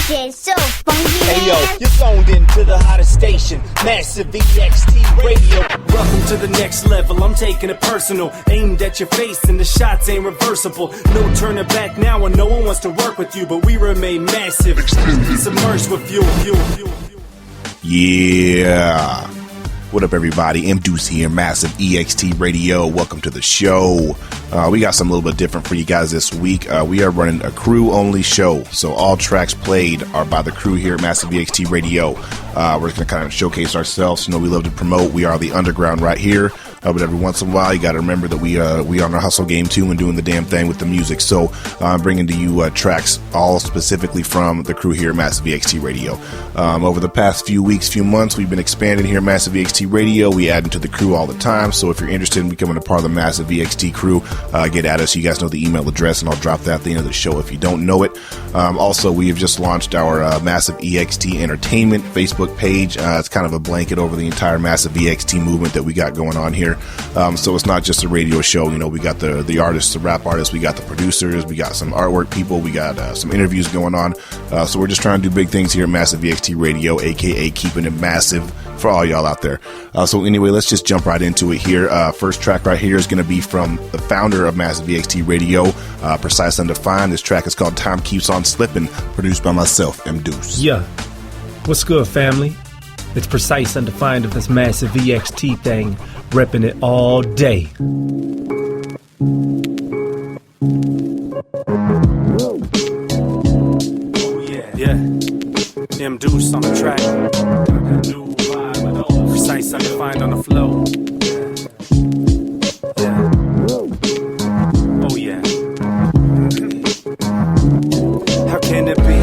DJ so funky. Hey yo, you're zoned into the hottest station, Massive ExT Radio. Welcome to the next level, I'm taking it personal. Aimed at your face and the shots ain't reversible. No turning back now and no one wants to work with you, but we remain massive, submerged with fuel. Yeah. What up, everybody? M-Deuce here, Massive ExT Radio. Welcome to the show. We got something a little bit different for you guys this week. We are running a crew-only show, so all tracks played are by the crew here at Massive ExT Radio. We're just going to kind of showcase ourselves. You know, we love to promote. We are the underground right here. But every once in a while, you got to remember that we on our hustle game too and doing the damn thing with the music. So I'm bringing to you tracks all specifically from the crew here at Massive ExT Radio. Over the past few weeks, few months, we've been expanding here at Massive ExT Radio. We add into the crew all the time. So if you're interested in becoming a part of the Massive ExT crew, get at us. You guys know the email address, and I'll drop that at the end of the show if you don't know it. Also, we have just launched our Massive ExT Entertainment Facebook page. It's kind of a blanket over the entire Massive ExT movement that we got going on here. So it's not just a radio show. You know, we got the artists, the rap artists, we got the producers, we got some artwork people, we got some interviews going on. So we're just trying to do big things here at Massive ExT Radio, aka keeping it massive for all y'all out there. So anyway, let's just jump right into it here. First track right here is going to be from the founder of Massive ExT Radio, Precice Undefined. This track is called Time Keeps on Slippin', produced by myself, M-Deuce. Yeah. What's good, family? It's Precice Undefined of this Massive ExT thing, repping it all day. Yeah. M-Deuce on the track. Precice Undefined on the flow. Yeah. Oh yeah. How can it be?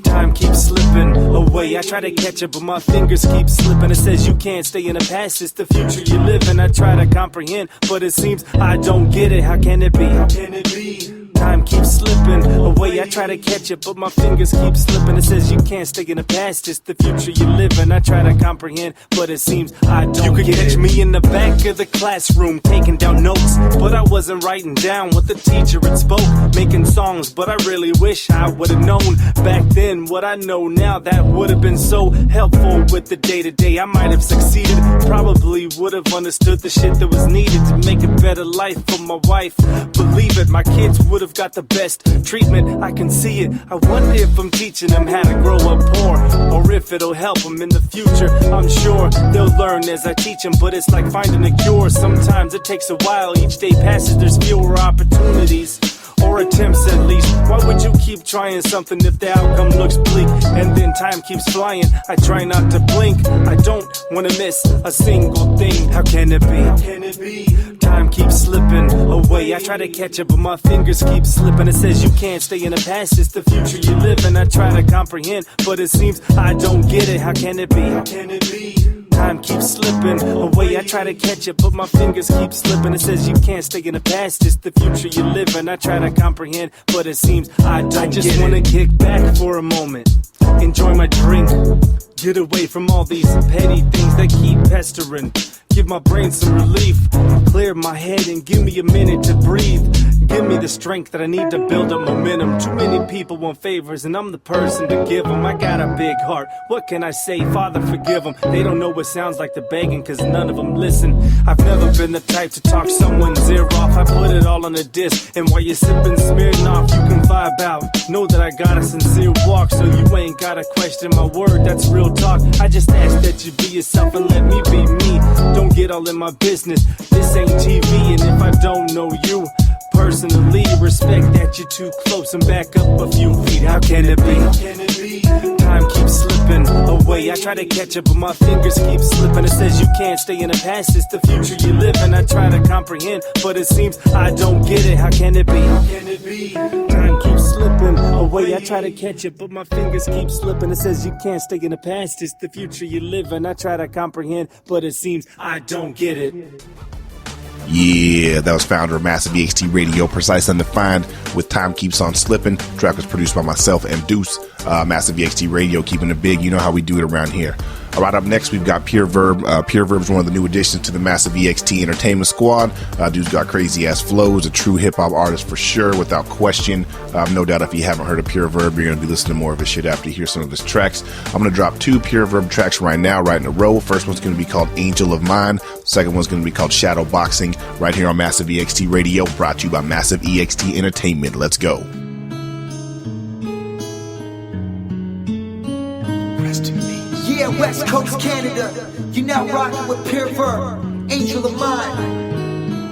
Time keeps slipping away. I try to catch it, but my fingers keep slipping. It says you can't stay in the past, it's the future you live in. I try to comprehend, but it seems I don't get it. How can it be? Time keeps slipping away. I try to catch it, but my fingers keep slipping. It says you can't stay in the past, it's the future you live in. I try to comprehend, but it seems I don't get it. You could catch me in the back of the classroom taking down notes, but I wasn't writing down what the teacher had spoke. Making songs, but I really wish I would have known back then what I know now. That would have been so helpful with the day-to-day. I might have succeeded, probably would have understood the shit that was needed to make a better life for my wife. Believe it, my kids would have got the best treatment, I can see it. I wonder if I'm teaching them how to grow up poor, or if it'll help them in the future. I'm sure they'll learn as I teach them, but it's like finding a cure. Sometimes it takes a while, each day passes, there's fewer opportunities, or attempts at least. Why would you keep trying something if the outcome looks bleak? And then time keeps flying, I try not to blink. I don't want to miss a single thing. How can it be? Time keeps slipping away. I try to catch it, but my fingers keep slipping. It says you can't stay in the past, it's the future you live in. I try to comprehend, but it seems I don't get it. How can it be? Time keeps slipping away. I try to catch it, but my fingers keep slipping. It says you can't stay in the past, it's the future you live in. I try to comprehend, but it seems I don't get it. I just want to kick back for a moment, enjoy my drink, get away from all these petty things that keep pestering. Give my brain some relief, clear my head and give me a minute to breathe. Give me the strength that I need to build up momentum. Too many people want favors and I'm the person to give them. I got a big heart, what can I say? Father, forgive them. They don't know what sounds like the begging, cause none of them listen. I've never been the type to talk someone's ear off. I put it all on a disc, and while you're sipping Smirnoff, you can vibe out. Know that I got a sincere walk, so you ain't gotta question my word, that's real talk. I just ask that you be yourself and let me be me. Don't get all in my business, this ain't TV. And if I don't know you personally, respect that you're too close and back up a few feet. How can it be? Time keeps slipping away. I try to catch it, but my fingers keep slipping. It says you can't stay in the past, it's the future you live in. I try to comprehend, but it seems I don't get it. How can it be? Time keeps slipping away. I try to catch it, but my fingers keep slipping. It says you can't stay in the past, it's the future you live in. I try to comprehend, but it seems I don't get it. Yeah, that was founder of Massive ExT Radio, Precice Undefined, with Time Keeps on Slippin'. Track was produced by myself, M-Deuce. Massive ExT Radio, keeping it big. You know how we do it around here. Right up next, we've got Pureverb. Pureverb's one of the new additions to the Massive ExT Entertainment squad. Dude's got crazy ass flows, a true hip hop artist for sure, without question. No doubt if you haven't heard of Pureverb, you're going to be listening to more of his shit after you hear some of his tracks. I'm going to drop 2 Pureverb tracks right now, right in a row. First one's going to be called Angel of Mine. Second one's going to be called Shadow Boxing, right here on Massive ExT Radio, brought to you by Massive ExT Entertainment. Let's go. Yeah, West Coast Canada, you're now rocking with Pureverb, Angel of Mine.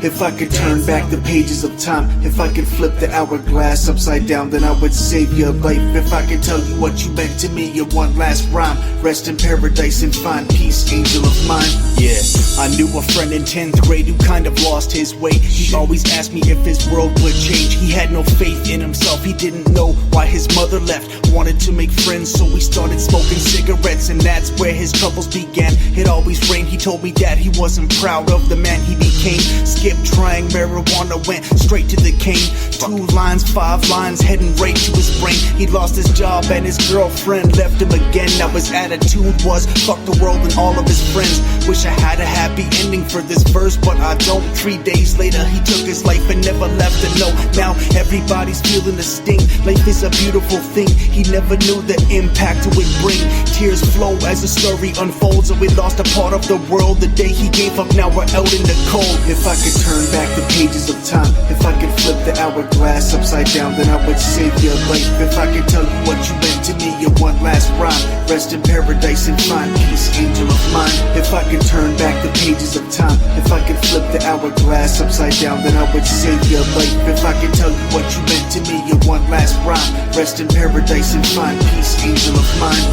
If I could turn back the pages of time, if I could flip the hourglass upside down, then I would save your life. If I could tell you what you meant to me, your one last rhyme, rest in paradise and find peace, angel of mine. Yeah, I knew a friend in 10th grade who kind of lost his way. He always asked me if his world would change. He had no faith in himself, he didn't know why his mother left. Wanted to make friends, so we started smoking cigarettes, and that's where his troubles began. It always rained, he told me that he wasn't proud of the man he became. Skipped trying marijuana, went straight to the cane. 2 lines, 5 lines, heading right to his brain. He lost his job and his girlfriend left him again. Now his attitude was, fuck the world and all of his friends. Wish I had a happy ending for this verse, but I don't. 3 days later, he took his life and never left a note. Now everybody's feeling the sting. Life is a beautiful thing. He never knew the impact it would bring. Tears flow as the story unfolds, and we lost a part of the world the day he gave up. Now we're out in the cold. If I could turn back the pages of time, if I could flip the hourglass upside down, then I would save your life. If I could tell you what you meant to me, your one last rhyme, rest in paradise and find peace, angel of mine. If I could turn back the pages of time, if I could flip the hourglass upside down, then I would save your life. If I could tell you what you meant to me, your one last rhyme, rest in paradise and find peace, angel of mine.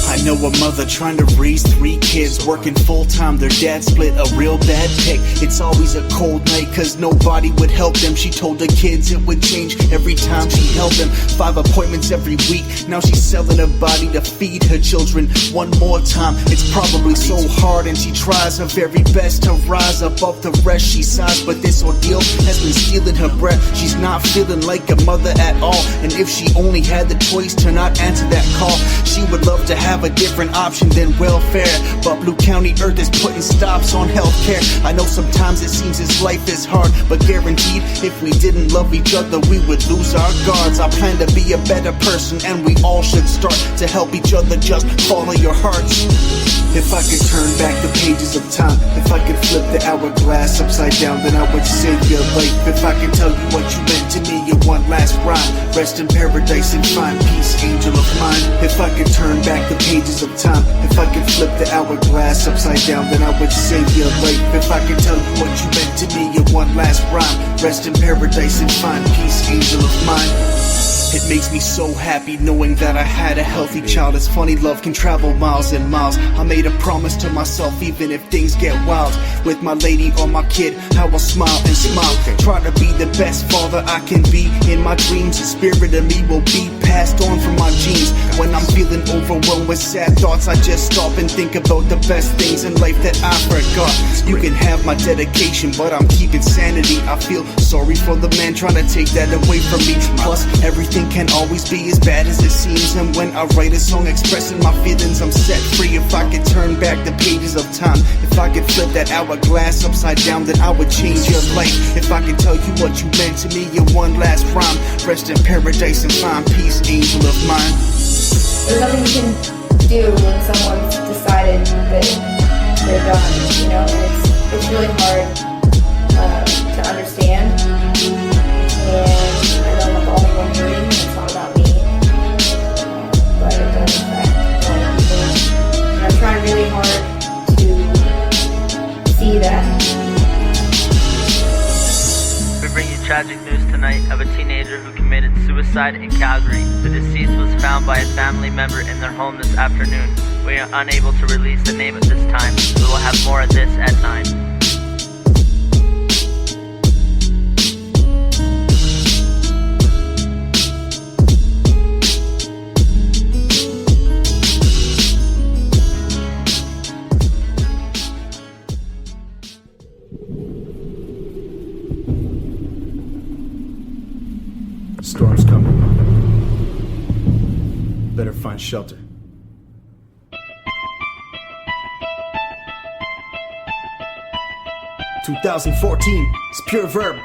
I know a mother trying to raise 3 kids, working full-time, their dad split, a real bad pick. It's always a cold night cause nobody would help them. She told the kids it would change every time she held them. 5 appointments every week, now she's selling her body to feed her children. One more time, it's probably so hard, and she tries her very best to rise above the rest. She sighs, but this ordeal has been stealing her breath. She's not feeling like a mother at all, and if she only had the choice to not answer that call, she would love to have a different option than welfare. But Blue County Earth is putting stops on healthcare. I know sometimes it seems his life is hard, but guaranteed if we didn't love each other we would lose our guards. I plan to be a better person, and we all should start to help each other. Just follow your hearts. If I could turn back the pages of time, if I could flip the hourglass upside down, then I would save your life. If I could tell you what you meant to me, your one last rhyme, rest in paradise and find peace, angel of mine. If I could turn back the pages of time, if I could flip the hourglass upside down, then I would save your life. If I could tell you what you meant to me, your one last rhyme, rest in paradise and find peace, angel of mine. It makes me so happy knowing that I had a healthy child. It's funny, love can travel miles and miles. I made a promise to myself, even if things get wild, with my lady or my kid, I will smile and smile. Try to be the best father I can be. In my dreams, the spirit of me will be passed on from my genes. When I'm feeling overwhelmed with sad thoughts, I just stop and think about the best things in life that I forgot. You can have my dedication, but I'm keeping sanity. I feel sorry for the man trying to take that away from me. Plus, everything can't always be as bad as it seems, and when I write a song expressing my feelings, I'm set free. If I could turn back the pages of time, if I could flip that hourglass upside down, then I would change your life. If I could tell you what you meant to me, your one last rhyme, rest in paradise and find peace, angel of mine. There's nothing you can do when someone's decided that they're done, you know, and it's really hard to understand, and I know I'm the only one hurting. It's not about me, but it does affect a lot of people, and I'm trying really hard to see that. We bring you tragic news tonight of a teenager who committed suicide in Calgary. The deceased was found by a family member in their home this afternoon. We are unable to release the name at this time. We will have more of this at 9. Storm's coming. Better find shelter. 2014, it's Pureverb.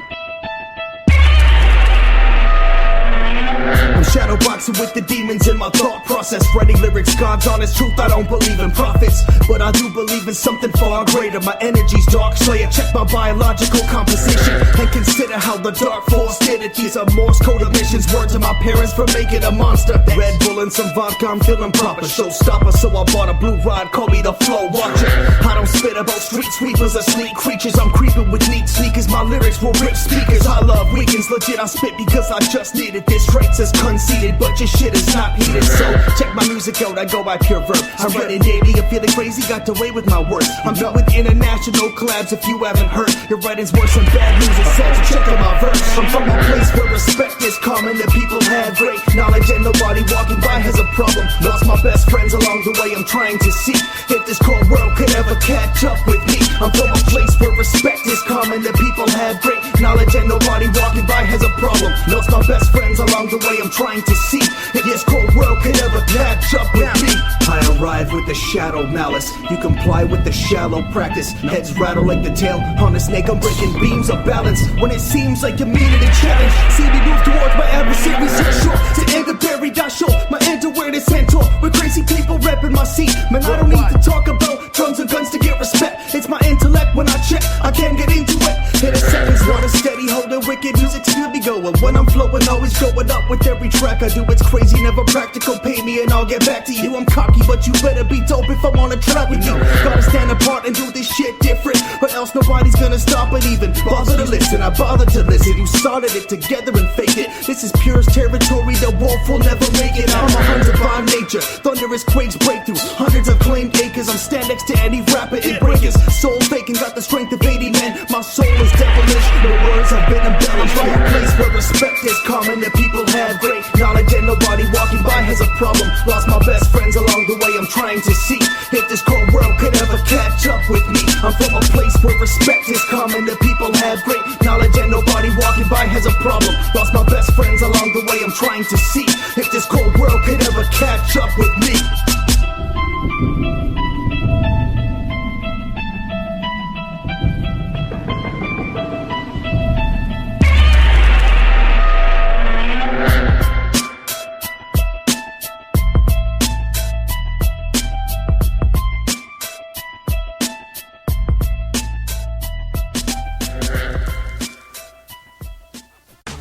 I'm shadowboxing with the demons in my thought process, writing lyrics, God's honest truth. I don't believe in prophets, but I do believe in something far greater. My energy's dark slayer. Check my biological composition and consider how the dark force did it. These are Morse code emissions, words of my parents for making a monster. Red Bull and some vodka, I'm feeling proper. Showstopper, so I bought a blue rod, call me the flow watcher. I don't spit about street sweepers or sneak creatures. I'm creeping with neat sneakers, my lyrics will rip speakers. I love weekends, legit, I spit because I just needed this. Traits as conceited, but your shit is not heated. So check my music out, I go by Pureverb. I'm running daily, I'm feeling crazy, got away with my words. I'm done with international collabs if you haven't heard. Your writing's worse than bad news, it's sad, so check out my verse. I'm from a place where respect is common, the people have great knowledge and nobody walking by has a problem. Lost my best friends along the way, I'm trying to see if this cold world could ever catch up with me. I'm from a place where respect is common, the people have great knowledge and nobody walking by has a problem. Lost my best friends along the way, I'm trying to see if this cold world could ever catch up with me. I arrive with the shadow malice, you comply with the shallow practice. Heads rattle like the tail on a snake, I'm breaking beams of balance when it seems like you needed a challenge. See me move towards my adversaries, so short to end the buried, I show my underwear this mentor with crazy people repping my seat. Man, I don't need to talk about drums and guns to get respect. It's my intellect when I check, I can't get into it. Hit a seconds, water steady, holding wicked music to keep me going. When I'm flowing, always going up with every track I do. It's crazy, never practical. Pay me and I'll get back to you. I'm cocky, but you better be dope if I'm on a track with you. Gotta stand apart and do this shit different, or else nobody's gonna stop it even. Bother to listen, I bother to listen. You started it together and faked it. This is purest territory, the wolf will never make it. I'm a hunter by nature, thunderous quakes break through hundreds of claimed acres. I'm stand next to any rapper in breakers. Soul faking, got the strength of 80 men. My soul is devilish, the words have been embellished. By a place where respect is common, the people have great knowledge and nobody walking by has a problem. Lost my best friends along the way, I'm trying to see if this cold world could ever catch up with me. I'm from a place where respect is common, the people have great knowledge and nobody walking by has a problem. Lost my best friends along the way, I'm trying to see if this cold world could ever catch up with me.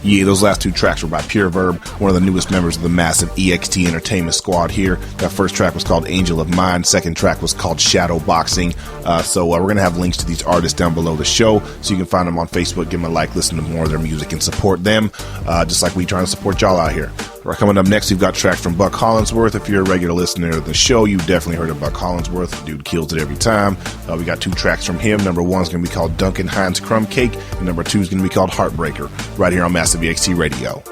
Yeah, those last two tracks were by Pureverb, one of the newest members of the Massive ExT Entertainment squad here. That first track was called Angel of Mine. Second track was called Shadowboxing. So we're going to have links to these artists down below the show, so you can find them on Facebook, give them a like, listen to more of their music, and support them, just like we trying to support y'all out here. Right, coming up next, we've got tracks from Buck Hollinsworth. If you're a regular listener to the show, you've definitely heard of Buck Hollinsworth. Dude kills it every time. We got two tracks from him. Number one is going to be called Duncan, Hines, Crumbcake, and number two is going to be called Heartbreaker, right here on Massive ExT Radio.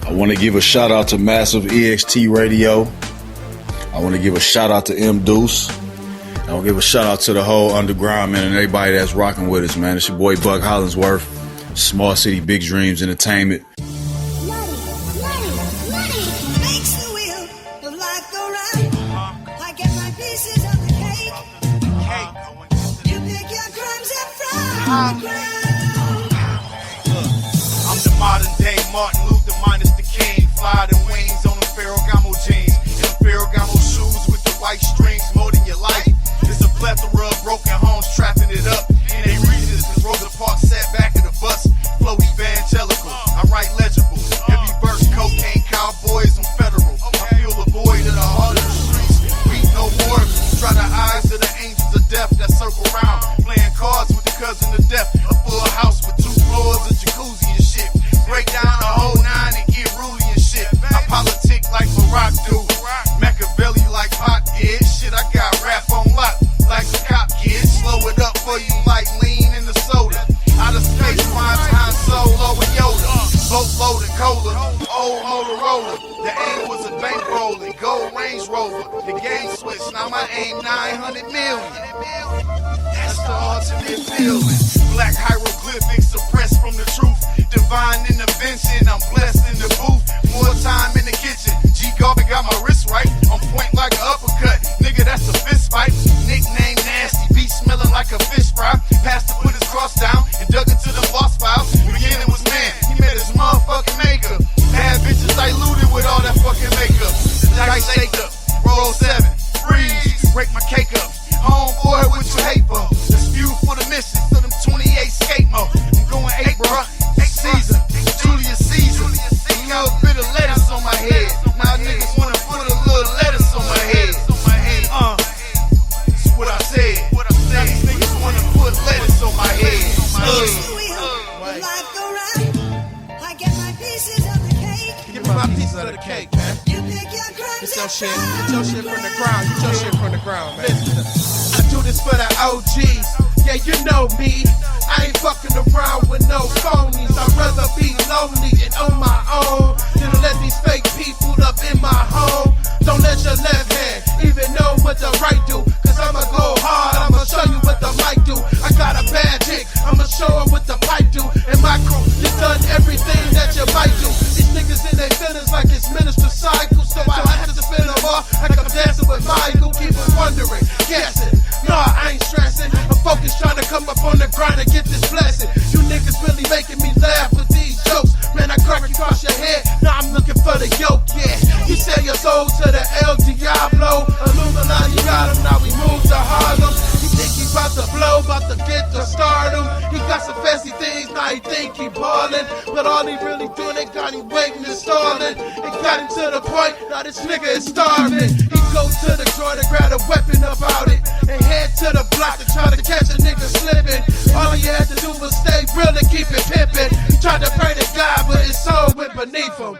I want to give a shout out to Massive ExT Radio. I want to give a shout out to M-Deuce. I want to give a shout out to the whole underground, man, and everybody that's rocking with us, man. It's your boy Buck Hollinsworth, Small City Big Dreams Entertainment. I'm the modern day Martin Luther minus the king. Fly the wings on them Ferragamo jeans and them Ferragamo shoes with the white strings. More than your life. There's a plethora of broken homes trapping it up. And they reasons cause Rosa Parks sat back of the bus. Flow evangelical, I write legible. Every verse cocaine cowboys and federal. I feel the void of the heart of the streets. Read no more. Try the eyes of the angels of death that circle around. Playing cards with the cousin of death. A full house with 2 floors, a jacuzzi and shit. Break down a whole 9 and get ruly and shit. I politic like Barack do. Machiavelli like Pop did. Shit, I got rap on lock like a cop kid. Slow it up for you like lean in the soda. Out of space, finds Han Solo and Yoda. Boat loaded cola, old Motorola. The aim was a bankrolling, gold Range Rover. The game switched, now my aim 900 million. That's the ultimate feeling. Black hieroglyphics suppressed from the truth. Divine intervention, I'm blessed in the booth. More time in the kitchen. G Garvin got my wrist right. On point like an uppercut. Nigga, that's a fist fight. Nickname nasty, beat smelling like a fish fry. Pastor put his cross down. 24/7. Freeze, break my cake up. Homeboy, what you hate for? This view for the missus, so them 28 skate mode. I'm going 8, bruh. Caesar, Julius Caesar. You know, a bit of lettuce on my head. Now niggas wanna put a little lettuce on my head. That's what I said. Now these niggas wanna put lettuce on my head. Give me my pieces of the cake, man. Get your shit from the ground. Get your shit from the ground, man. I do this for the OGs. Yeah, you know me. I ain't fucking around with no phonies. I'd rather be lonely and on my own than to let these fake people up in my home. Don't let your left hand even know what the right do. Cause I'ma go hard, I'ma show you what the mic do. I got a bad chick, I'ma show her what the pipe do. And my crew, you done everything that you might do. These niggas in their feelings like it's minister cycle. So I have to spin them off like I'm dancing with Michael. Keep it wondering, guessing. Nah, I ain't stressing. I'm focused trying to come up on the grind and get this blessing. You niggas really making me laugh with these jokes. Man, I crack across your head. Now I'm looking for the yoke, yeah. You sell your soul to the El Diablo. Illuminati got him, now we move to Harlem. You think he about to blow, about to get the stardom. He got some fancy things, now he think he ballin'. But all he really doing, they got him waiting and stalling. It got him to the point, now this nigga is starving. He go to the drawer to grab a weapon about it. And head to the block to try to catch a nigga slipping. All he had to do was stay real and keep it pimpin'. He tried to pray to God, but his soul went beneath him.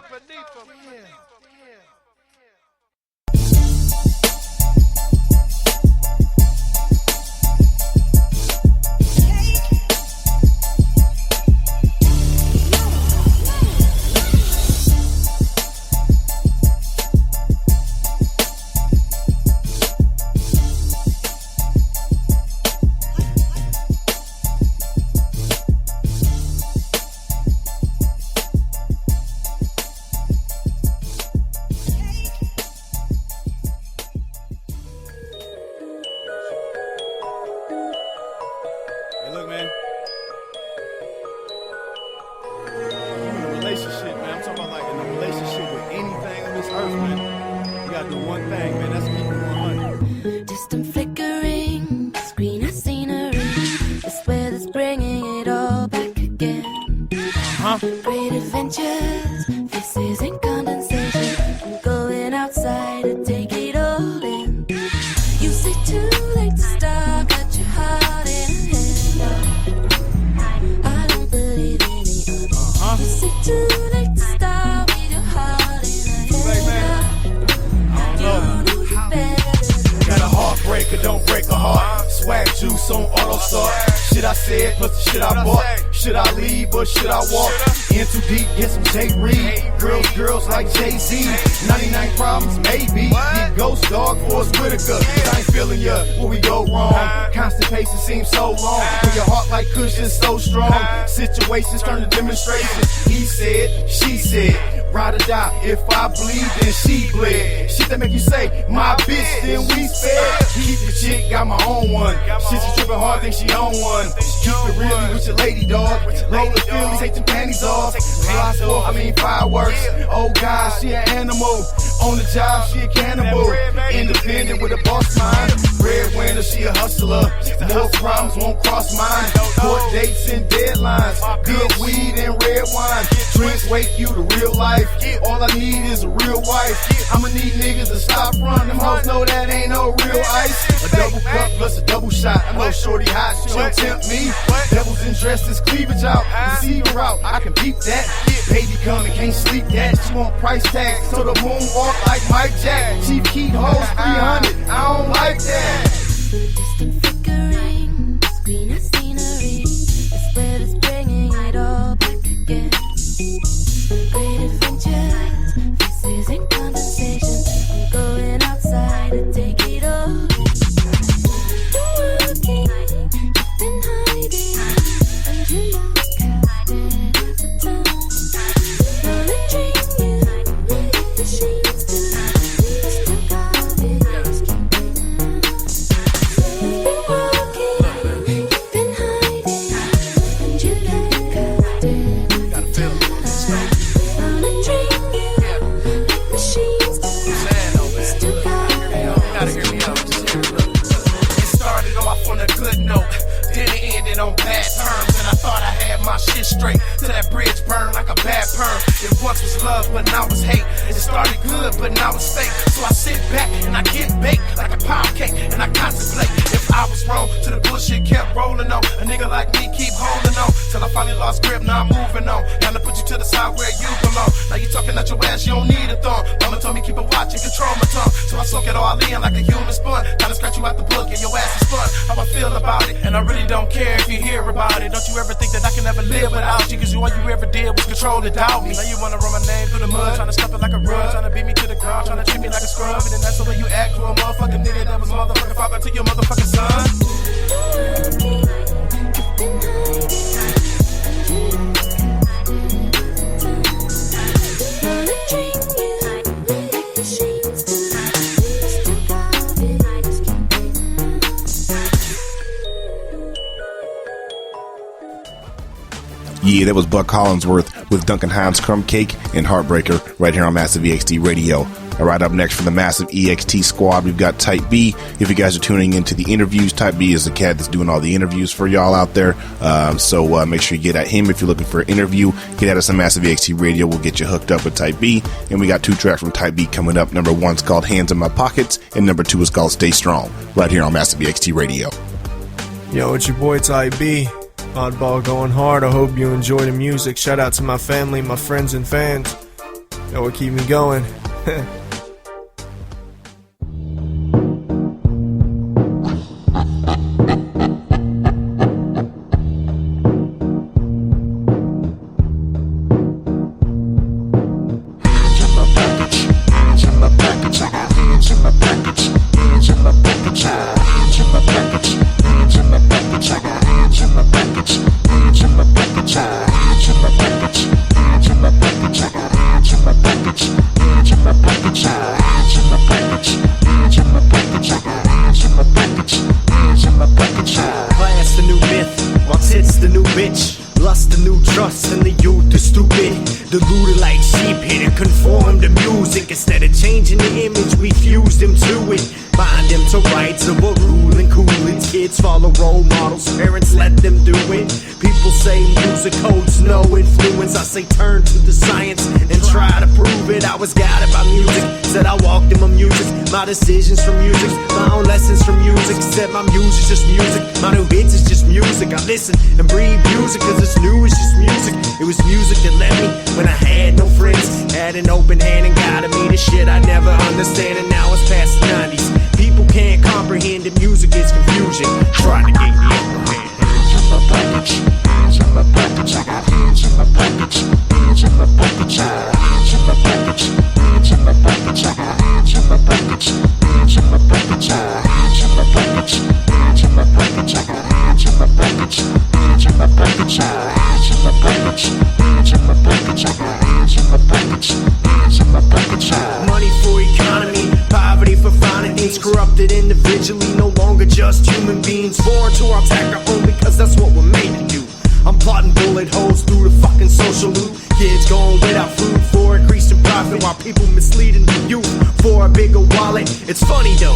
Great adventures, faces and condensation. I'm going outside to take it all in. You say too late to start, got your heart in hand. I don't believe in the other. You say too late to start with your heart in hand. You know you better. Got a heartbreaker, don't break a heart. Swag juice on auto start. Shit I said plus the shit I bought. Should I leave or should I walk? In too deep, get some J. Reed. Girls like Jay-Z. 99 problems, maybe. Get Ghost Dog for us Whitaker. I ain't feeling ya, where we go wrong? Constipation seems so long. When your heart like cushion so strong. Situations turn to demonstrations. He said, she said. Ride or die, if I bleed, then she bled. Shit that make you say, my bitch, then we sped. Keep the chick, got my own one. Shit, she trippin' hard, think she own one. Keep it real with your lady dog. Roll the feelings, take them panties off. Fireworks. Oh God, she an animal. On the job, she a cannibal. Independent with a boss mind. Breadwinner, she a hustler. More problems won't cross mine. Court dates and deadlines. Good weed and red wine. Drinks wake you to real life. All I need is a real wife. I'ma need niggas to stop running. Them hoes know that ain't no real ice. A double cup plus a double shot. I know shorty hot, she don't tempt me. Devils in dresses, cleavage out. Receiver out, I can peep that. Baby coming, can't sleep that. She want price tags, so the moon walk like Mike Jack. Chief Keith hoes 300, I don't like that. Distant flickering, screen of scenery. The spread is bringing it all back again. Great adventures, faces and conversation. I'm going outside to take it all in. You're working, you've been hiding, and you know casted at the time. Wanna dream you, leave the sheets tonight. Still got it, keeping it. straight till that bridge burned like a bad perm. It once was love, but now it's hate. It started good, but now it's fake. So I sit back and I get baked like a pound cake, and I contemplate if I was wrong till the bullshit kept rolling on. A nigga like me keep holding on till I finally lost grip. Now I'm moving on. Time to put you to the side where you belong. Now you talking at your ass, you don't need a thumb. Mama told me keep a watch and control my tongue, so I soak it all in like a human sponge. Time to scratch you out the book and your ass is fun. How I feel about it, and I really don't care if you hear about it. Don't you ever think that I can ever live without you, cause all you ever did was control and doubt me. Now you wanna run my name through the mud, trying to stuff it like a rug, trying to beat me to the ground, trying to treat me like a scrub. And then that's the way you act to a motherfucking nigga that was motherfucking father to your motherfucking son. Yeah, that was Buck Hollinsworth with Duncan, Hines, Crumbcake, and Heartbreaker right here on Massive ExT Radio. All right, up next from the Massive ExT squad, we've got Type B. If you guys are tuning into the interviews, Type B is the cat that's doing all the interviews for y'all out there. So make sure you get at him if you're looking for an interview. Get at us on Massive ExT Radio. We'll get you hooked up with Type B. And we got 2 tracks from Type B coming up. Number 1's called Hands in My Pockets, and number 2 is called Stay Strong, right here on Massive ExT Radio. Yo, it's your boy Type B. Oddball going hard. I hope you enjoy the music. Shout out to my family, my friends and fans. Yo, what keep me going. My decisions from music, my own lessons from music. Said my music's just music, my new hits is just music. I listen and breathe music, cause it's new, it's just music. It was music that led me when I had no friends. Had an open hand and guided me to shit I never understand. And now it's past the 90s. People can't comprehend that music is confusion. Trying to get the upper hand. Hands in my pockets, hands in my pockets. I got hands in my pockets, hands in my pockets. Hands in my pockets, hands in my pockets. I got hands in my pockets, hands in my pockets. Hands in my pockets, hands in my pockets. I got hands in my pockets, hands in my pockets. Hands in my pockets, hands in my pockets. I got hands in my pockets, hands in my pockets. Money for economy, poverty for finding things. Corrupted individually, no longer just human beings. Born to attack our own because that's what we're made to do. I'm plotting bullet holes through the fucking social loop. Kids going without food for increasing profit, while people misleading the youth for a bigger wallet. It's funny though,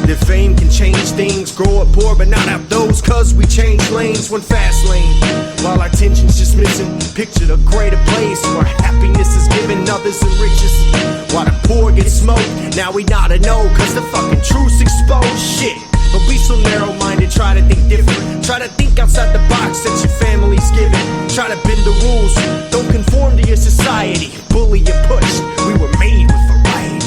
that fame can change things. Grow up poor but not have those, cause we change lanes. One fast lane, while our tension's just missing. Picture a greater place where happiness is given, others and riches, while the poor get smoked. Now we gotta know, cause the fucking truth's exposed. Shit, don't be so narrow-minded, try to think different. Try to think outside the box that your family's given. Try to bend the rules, don't conform to your society. Bully or push, we were made with variety.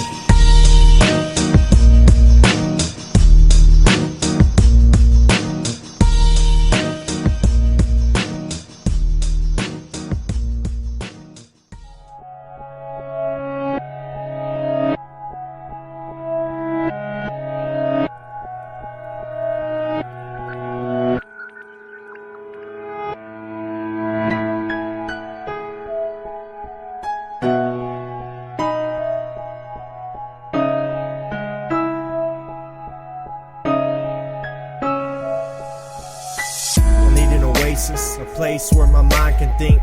A place where my mind can think,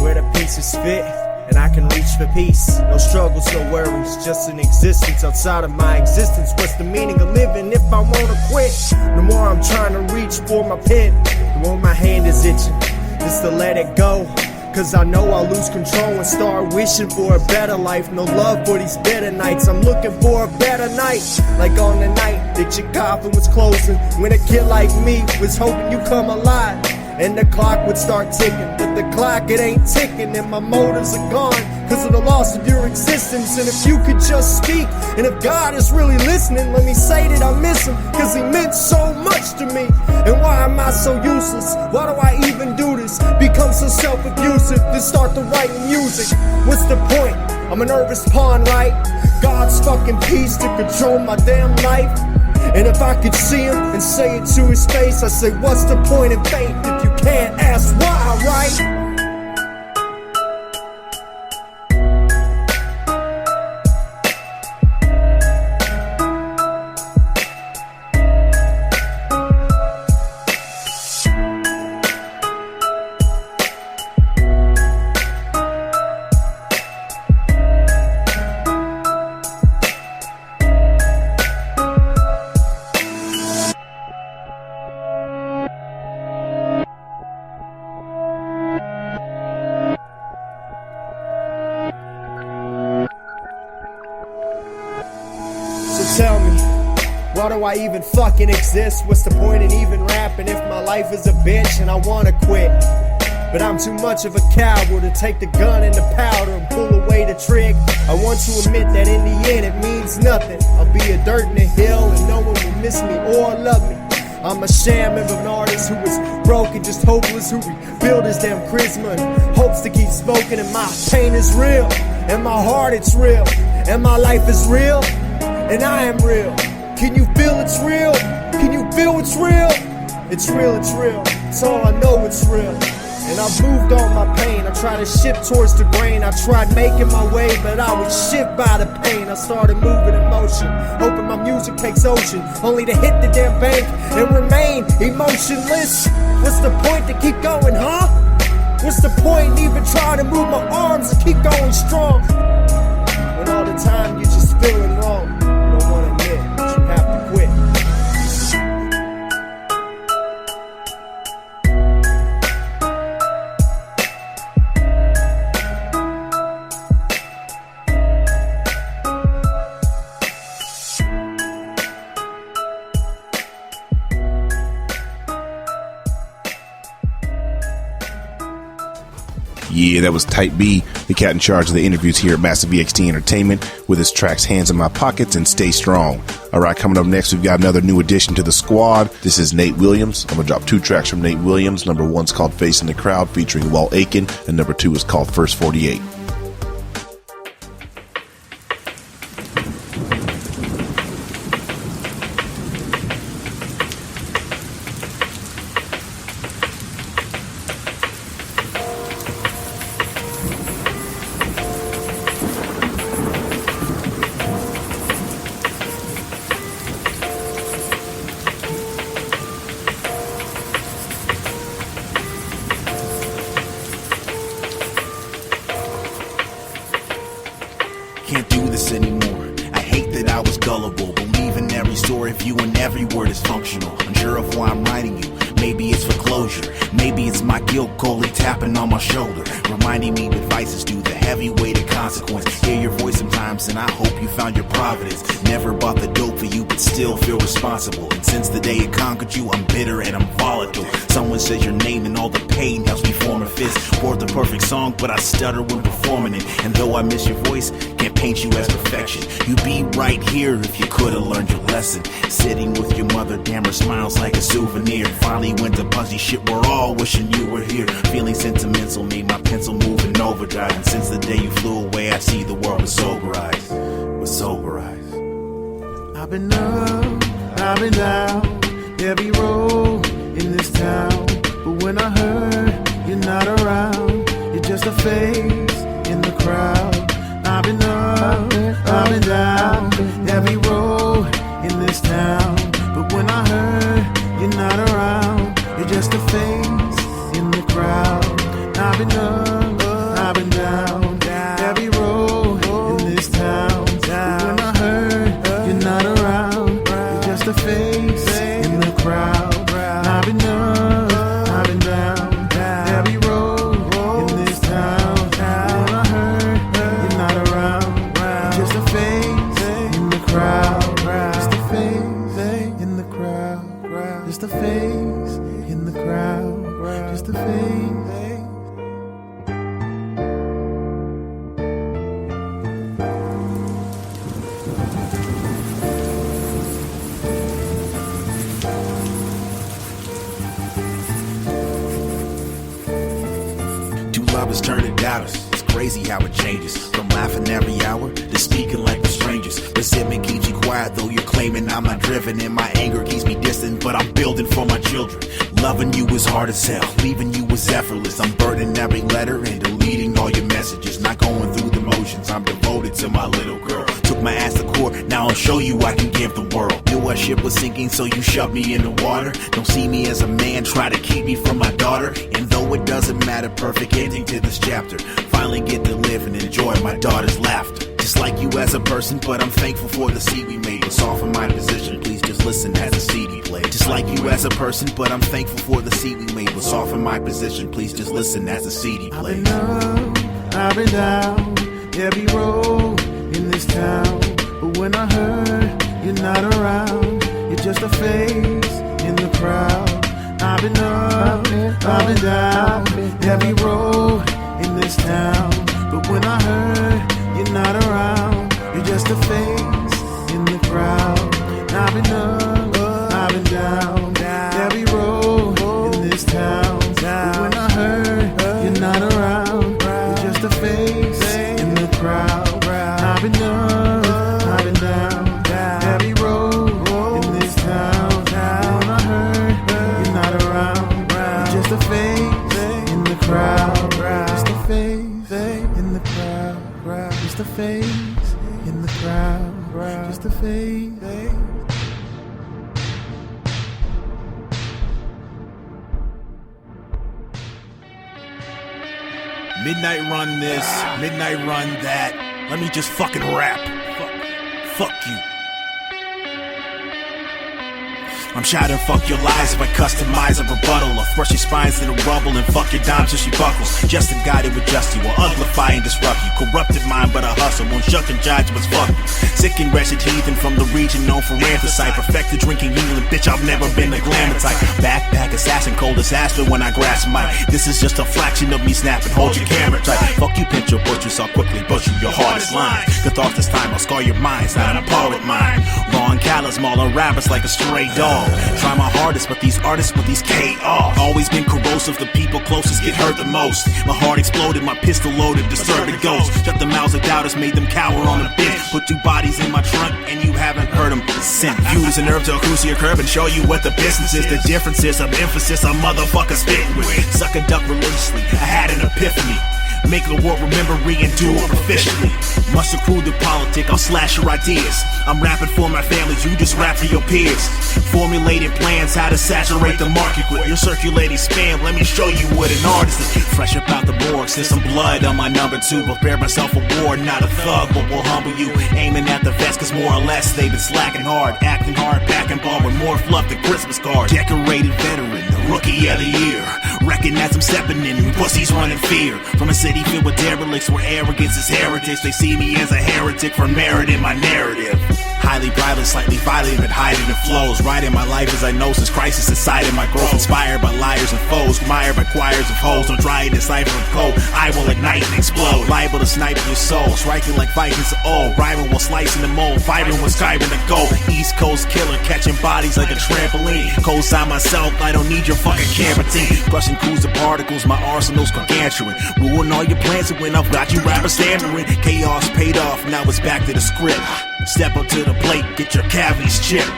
where the pieces fit, and I can reach for peace. No struggles, no worries, just an existence outside of my existence. What's the meaning of living if I wanna quit? The more I'm trying to reach for my pen, the more my hand is itching. is to let it go. Cause I know I'll lose control and start wishing for a better life. No love for these better nights, I'm looking for a better night. Like on the night that your coffin was closing, when a kid like me was hoping you come alive. And the clock would start ticking, but the clock, it ain't ticking. And my motives are gone, cause of the loss of your existence. And if you could just speak, and if God is really listening, let me say that I miss him, cause he meant so much to me. And why am I so useless? Why do I even do this? Become so self-abusive, then start to write music. What's the point? I'm a nervous pawn, right? God's fucking peace to control my damn life. And if I could see him and say it to his face, I say, what's the point in faith if you can't ask why, right? Tell me, why do I even fucking exist? What's the point in even rapping if my life is a bitch and I wanna quit? But I'm too much of a coward to take the gun and the powder and pull away the trig. I want to admit that in the end it means nothing. I'll be a dirt in the hill and no one will miss me or love me. I'm a sham of an artist who is broken, just hopeless, who rebuild his damn charisma and hopes to keep smoking. And my pain is real, and my heart it's real, and my life is real. And I am real. Can you feel it's real? Can you feel it's real? It's real, it's real. It's all I know, it's real. And I've moved on my pain. I tried to shift towards the grain. I tried making my way, but I was shift by the pain. I started moving in motion, hoping my music takes ocean, only to hit the damn bank and remain emotionless. What's the point to keep going, huh? What's the point in even trying to move my arms and keep going strong? When all the time you're just feeling wrong. Don't wanna admit that you have to quit. Yeah, that was Type B, the cat in charge of the interviews here at Massive ExT Entertainment, with his tracks Hands in My Pockets and Stay Strong. All right, coming up next, we've got another new addition to the squad. This is Nate Williams. I'm going to drop 2 tracks from Nate Williams. Number 1's called Facing the Crowd, featuring Walt Aiken, and number 2 is called First 48. Can't do this anymore. I hate that I was gullible, believe in every story, view and every word is functional. Unsure of why I'm writing you. Maybe it's for closure. Maybe it's my guilt coldly tapping on my shoulder, reminding me that vices do the heavy weight of consequence. Hear your voice sometimes and I hope you found your providence. Never bought the dope for you but still feel responsible. And since the day it conquered you, I'm bitter and I'm volatile. Someone says your name and all the pain helps me form a fist. Wrote the perfect song but I stutter when performing it. And though I miss your voice, can't paint you as perfection. You'd be right here if you could have learned your lesson. Sitting with your mother, damn her smiles like a souvenir. Finally went to buzzy shit, we're all wishing you were here. Feeling sentimental made my pencil move in overdrive. And since the day you flew away, I see the world with sober eyes. With sober eyes. I've been up, I've been down, every road in this town. But when I heard you're not around, you're just a face in the crowd. I've been up, I've been down, every road in this town. But when I heard you're not around, you're just a face in the crowd. I've been up, I've been down, every road in this town. But when I heard you're not around, you're just a face in the crowd. I've been up, I've been down, every road crazy how it changes. From laughing every hour to speaking like we're strangers. Resentment keeps you quiet though you're claiming I'm not driven. And my anger keeps me distant, but I'm building for my children. Loving you is hard as hell, leaving you is effortless. I'm burning every letter and deleting all your messages. Not going through the motions, I'm devoted to my little girl. Took my ass to court, now I'll show you I can give the world. Knew our ship was sinking, so you shoved me in the water. Don't see me as a man, try to keep me from my daughter. And though it doesn't matter, perfect ending to this chapter. Finally get to live and enjoy my daughter's laughter. Just like you as a person, but I'm thankful for the seed we made. It's off in my position, please just listen as the CD plays. Just like you as a person, but I'm thankful for the seed we made. What's off in my position, please just listen as the CD plays. I've been down every road in this town, but when I heard you're not around, you're just a face in the crowd. I've been up, I've been down every road in this town, but when I heard you're not around, you're just a face in the crowd. I've been up, I've been down every road in this town, but when I heard you're not around, you're just a face in the crowd. I've been up, I've been down every road in this town, but when I heard you're not around, you're just a face in the crowd. Just a face in the crowd. Just a face in the crowd. Just a face. Midnight run this, midnight run that. Let me just fucking rap. Fuck you. I'm shy to fuck your lies if I customize a rebuttal. Or thrust your spines to the rubble and fuck your dime till she buckles. Just a guy that would adjust you or amplify and disrupt you. Corrupted mind but a hustle, won't shuck and judge what's fuck you. Sick and wretched heathen from the region known for anthracite. Perfected drinking England, bitch, I've never been a glamour type. Backpack assassin, cold as aspen when I grasp mic. This is just a fraction of me snapping, hold your camera tight. Fuck you, pinch your butcher, so quickly butcher your hardest line. Catharsis time, I'll scar your minds, not on par with mine. Raw and callous, mauling rappers like a stray dog. Try my hardest, but these artists with these K.R. Always been corrosive, the people closest get hurt the most. My heart exploded, my pistol loaded, disturbed the ghost. Shut the mouths of doubters, made them cower on the bench. Put 2 bodies in my trunk, and you haven't heard them since. Use a nerve to accuse your curb and show you what the business is. The differences of emphasis a motherfucker spitting with. Suck a duck religiously, I had an epiphany. Make the world remember me and do it proficiently. Must accrue the politic, I'll slash your ideas. I'm rapping for my family, you just rap for your peers. Formulated plans, how to saturate the market with your circulating spam. Let me show you what an artist is. Fresh up out the morgue, there's some blood on my number 2. Prepare myself for war, not a thug, but will humble you. Aiming at the vest, cause more or less they've been slacking hard. Acting hard, packing ball with more fluff than Christmas cards. Decorated veteran, the rookie of the year. Recognize I'm stepping in, pussies running fear. From a city filled with derelicts where arrogance is heritage. They see me as a heretic for merit in my narrative. Highly private, slightly violent, but hiding the flows. Writing my life as I know since crisis inside in my growth. Inspired by liars and foes, mired by choirs of hoes. Don't try to decipher of code, I will ignite and explode. Liable to snipe your soul, striking like Vikings of old. Rhyming while slicing the mold, fighting while skiving the gold. East Coast killer, catching bodies like a trampoline. Co-sign myself, I don't need your fucking camera team. Crushing Koozeto particles, my arsenal's gargantuan. Ruin all your plans and when I've got you rappers stammering. Chaos paid off, now it's back to the script. Step up to the plate, get your cavities chipped.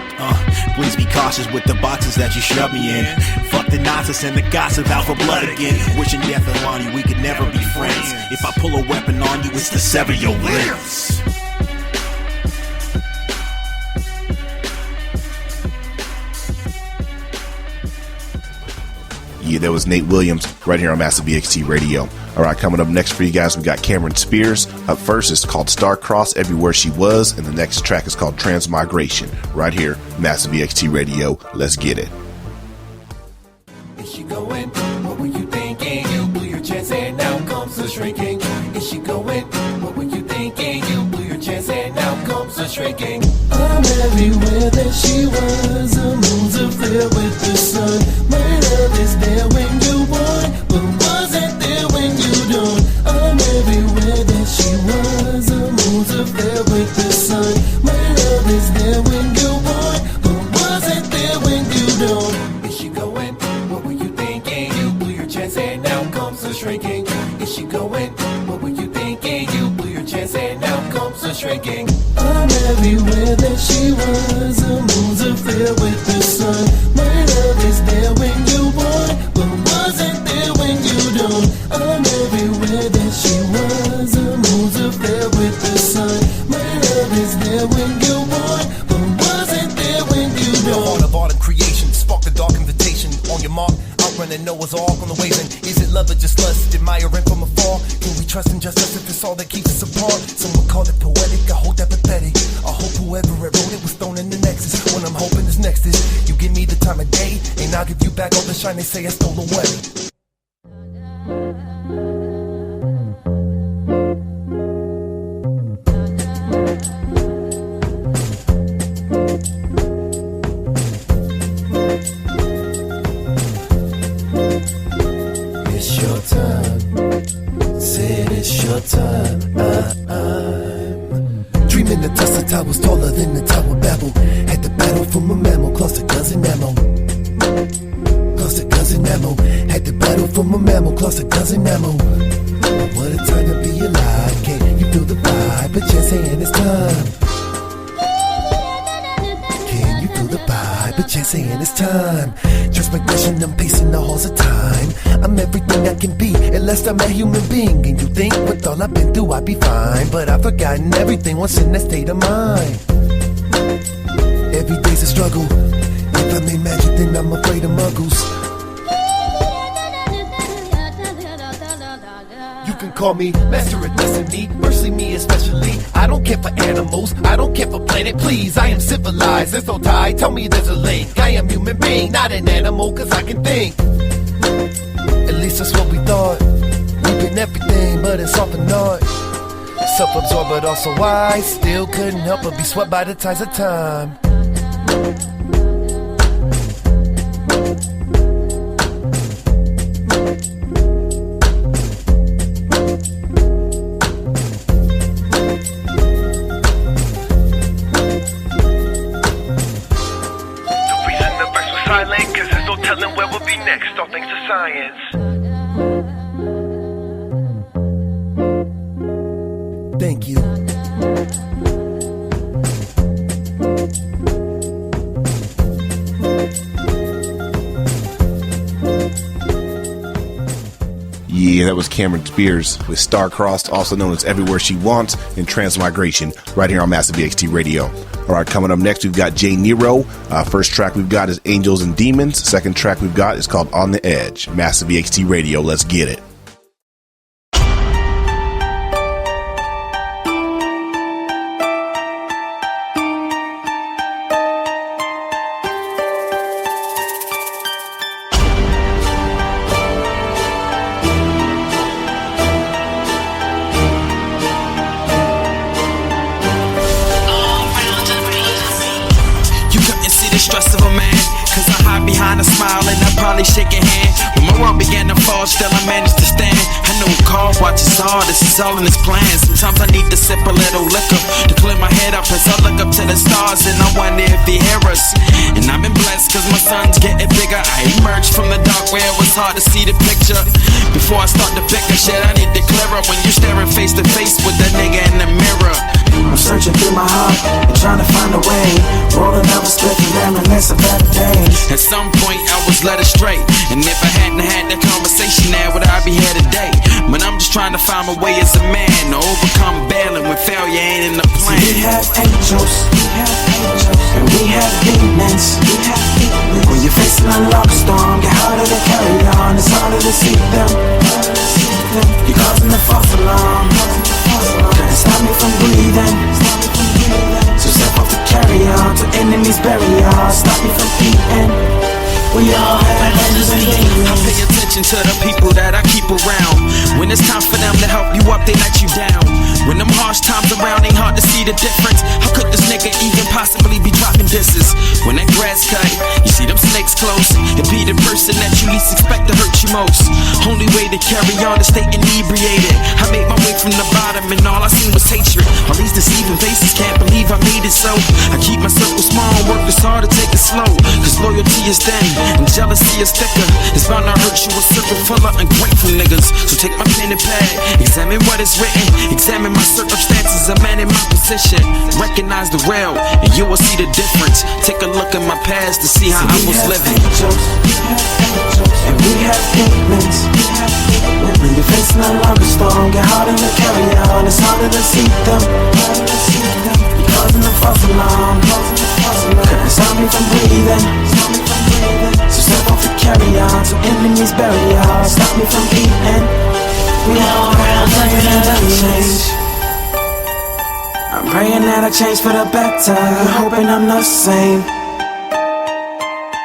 Please be cautious with the boxes that you shove me in. Fuck the nonsense and the gossip out for blood again. Wishing death upon you, we could never be friends. If I pull a weapon on you, it's to sever your limbs. Yeah, that was Nate Williams right here on Massive ExT Radio. All right, coming up next for you guys, we got Cameron Spears. Up first, it's called Star-Crossed Everywhere She Was, and the next track is called Transmigration. Right here, Massive ExT Radio. Let's get it. Is she going? What were you thinking? You blew your chance and now comes the shrinking. Is she going? What were you thinking? You blew your chance and now comes the shrinking. I'm everywhere that she was. The moons are filled with the sun. My love is there when you want, but wasn't there when you don't. I'm everywhere that she was. The moons are filled with the sun. My love is there when you want, but wasn't there when you don't. Is she going? What were you thinking? You blew your chance and now comes the shrinking. Is she going? What were you thinking? that she was. The moons are filled with the sun. My love is there when you want, but wasn't there when you don't. I'm everywhere that she was. The moons are filled with the sun. My love is there when you want, but wasn't there when you don't. The art of creation, spark the dark invitation. On your mark, outrunning Noah's Ark on the waves. And is it love or just lust? Admiring from afar. Can we trust in justice if it's all that keeps us apart? Some would call it poetic, I hold that pathetic. I hope whoever it wrote it was thrown in the nexus. When I'm hoping this next is you give me the time of day, and I'll give you back all the shine they say I stole away. It's your time. Said it's your time. I'm dreaming the dust of towers taller than the Tower of Babel. Had to battle from a mammal, closet guns and ammo. Closet guns and ammo. Had to battle from a mammal, closet guns and ammo. What a time to be alive. Can you feel the vibe? But just saying it's time. Can you feel the vibe? But just saying it's time. Transmigration, I'm pacing the halls of time. I'm everything I can be, unless I'm a human being. And you think with all I've been through I'd be fine, but I've forgotten everything once in that state of mind. Every day's a struggle. If I made magic, then I'm afraid of muggles. You can call me master of destiny, mercy me especially. I don't care for animals, I don't care for planet, please. I am civilized, there's no tie, tell me there's a link. I am human being, not an animal, cause I can think. At least that's what we thought. We've been everything, but it's often not. Self-absorbed but also wise. Still couldn't help but be swept by the tides of time. Thank you. Yeah, that was Cameron Spears with Star-Crossed, also known as Everywhere She Wants, and Transmigration, right here on Massive ExT Radio. All right, coming up next, we've got J Neiro. First track we've got is Angels and Demons. Second track we've got is called On The Edge. Massive ExT Radio, let's get it. Behind a smile and I probably shake a hand. When my world began to fall, still I managed to stand. I know Carl watches hard, this is all in his plans. Sometimes I need to sip a little liquor to clear my head up as I look up to the stars and I wonder if he hear us. And I've been blessed cause my son's getting bigger. I emerged from the dark where it was hard to see the picture. Before I start to pick a shit, I need to clear up when you're staring face to face with the nigga in the mirror. I'm searching through my heart and trying to find a way. Rolling up a split and reminisce about the days. At some point I was led astray, and if I hadn't had that conversation now, would I be here today? But I'm just trying to find my way as a man to overcome bailing when failure ain't in the plan. We have angels, and we have demons. When you're facing a love storm, get harder to carry on, it's harder to see them. You're causing a false alarm, can't stop me from breathing. So step off the carrier to enemies burial, stop me from eating. We all have angels and demons. I pay attention to the people that I keep around. When it's time for them to help you up, they let you down. When them harsh times around, ain't hard to see the difference. How could this nigga even possibly be dropping disses? When that grass cut, you see them snakes close. It be the person that you least expect to hurt you most. Only way to carry on is stay inebriated. I made my way from the bottom and all I seen was hatred. All these deceiving faces can't believe I made it so. I keep my circle small, work this hard to take it slow. Cause loyalty is thin and jealousy is thicker. It's bound to hurt you, a circle full of ungrateful niggas. So take my pen and pad, examine what is written, examine my circumstances, a man in my position. Recognize the real and you will see the difference. Take a look at my past to see how I was living. And we have demons. When your face no longer strong, get harder to carry on. It's harder to see them. You're causing a false alarm. Couldn't stop me from breathing. So step off and carry on. So enemies bury y'all. Stop me from eating. We all have praying that I change. I'm praying that I change for the better. Hoping I'm the same.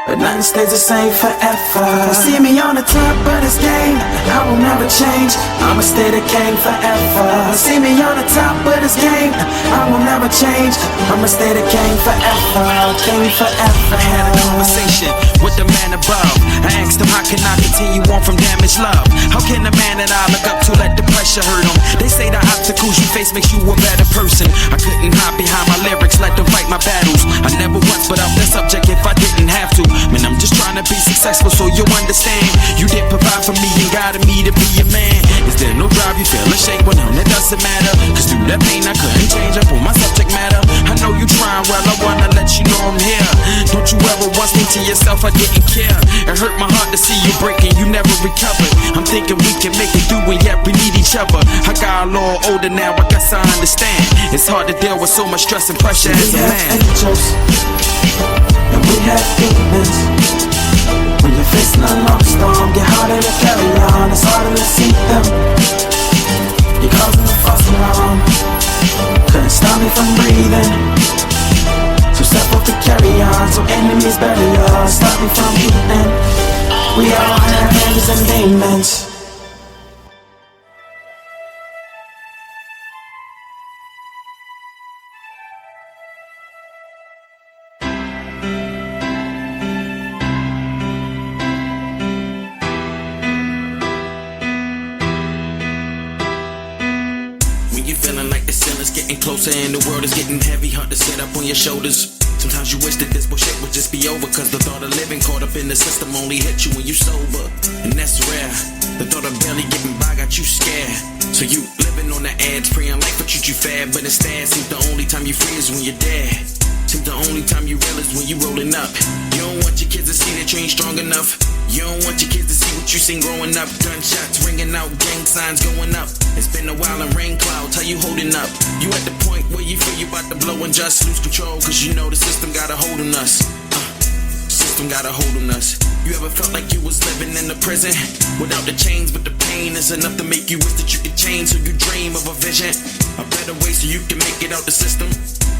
But nothing stays the same forever. See me on the top of this game, I will never change. I'ma stay the king forever. See me on the top of this game, I will never change. I'ma stay the king forever. King forever. I had a conversation with the man above. I asked him, how can I continue on from damaged love? How can the man that I look up to let the pressure hurt him? They say the obstacles you face makes you a better person. I couldn't hide behind my lyrics, let them fight my battles. I never once put up the subject if I didn't have to. Man, I'm just trying to be successful so you understand. You did provide for me and guided me to be a man. Is there no drive you feel ashamed? Well, no, that doesn't matter. Cause through that pain I couldn't change up on my subject matter. I know you trying well, I wanna let you know I'm here. Don't you ever once think to yourself I didn't care. It hurt my heart to see you breaking, you never recovered. I'm thinking we can make it through and yet we need each other. I got a little older now, I guess I understand. It's hard to deal with so much stress and pressure as a man. And we have demons. When your face no longer strong, get harder to carry on. It's harder to see them. You're causing a false alarm. Couldn't stop me from breathing. So step up to carry on. So enemies bury y'all. Stop me from eating. We all have hands and demons. Closer and the world is getting heavy, hard to sit up on your shoulders. Sometimes you wish that this bullshit would just be over, cause the thought of living caught up in the system only hit you when you sober. And that's rare. The thought of barely getting by got you scared. So you living on the edge, praying life would treat you fair. But instead, seems the only time you free is when you're dead. Seems the only time you real is when you rolling up. You don't want your kids to see that you ain't strong enough. You don't want your kids to see what you seen growing up. Gunshots ringing out, gang signs going up. It's been a while and rain clouds, how you holding up? You at the point where you feel you about to blow and just lose control, cause you know the system got a hold on us. System got a hold on us. You ever felt like you was living in a prison without the chains, but the pain is enough to make you wish that you could change. So you dream of a vision, a better way so you can make it out the system.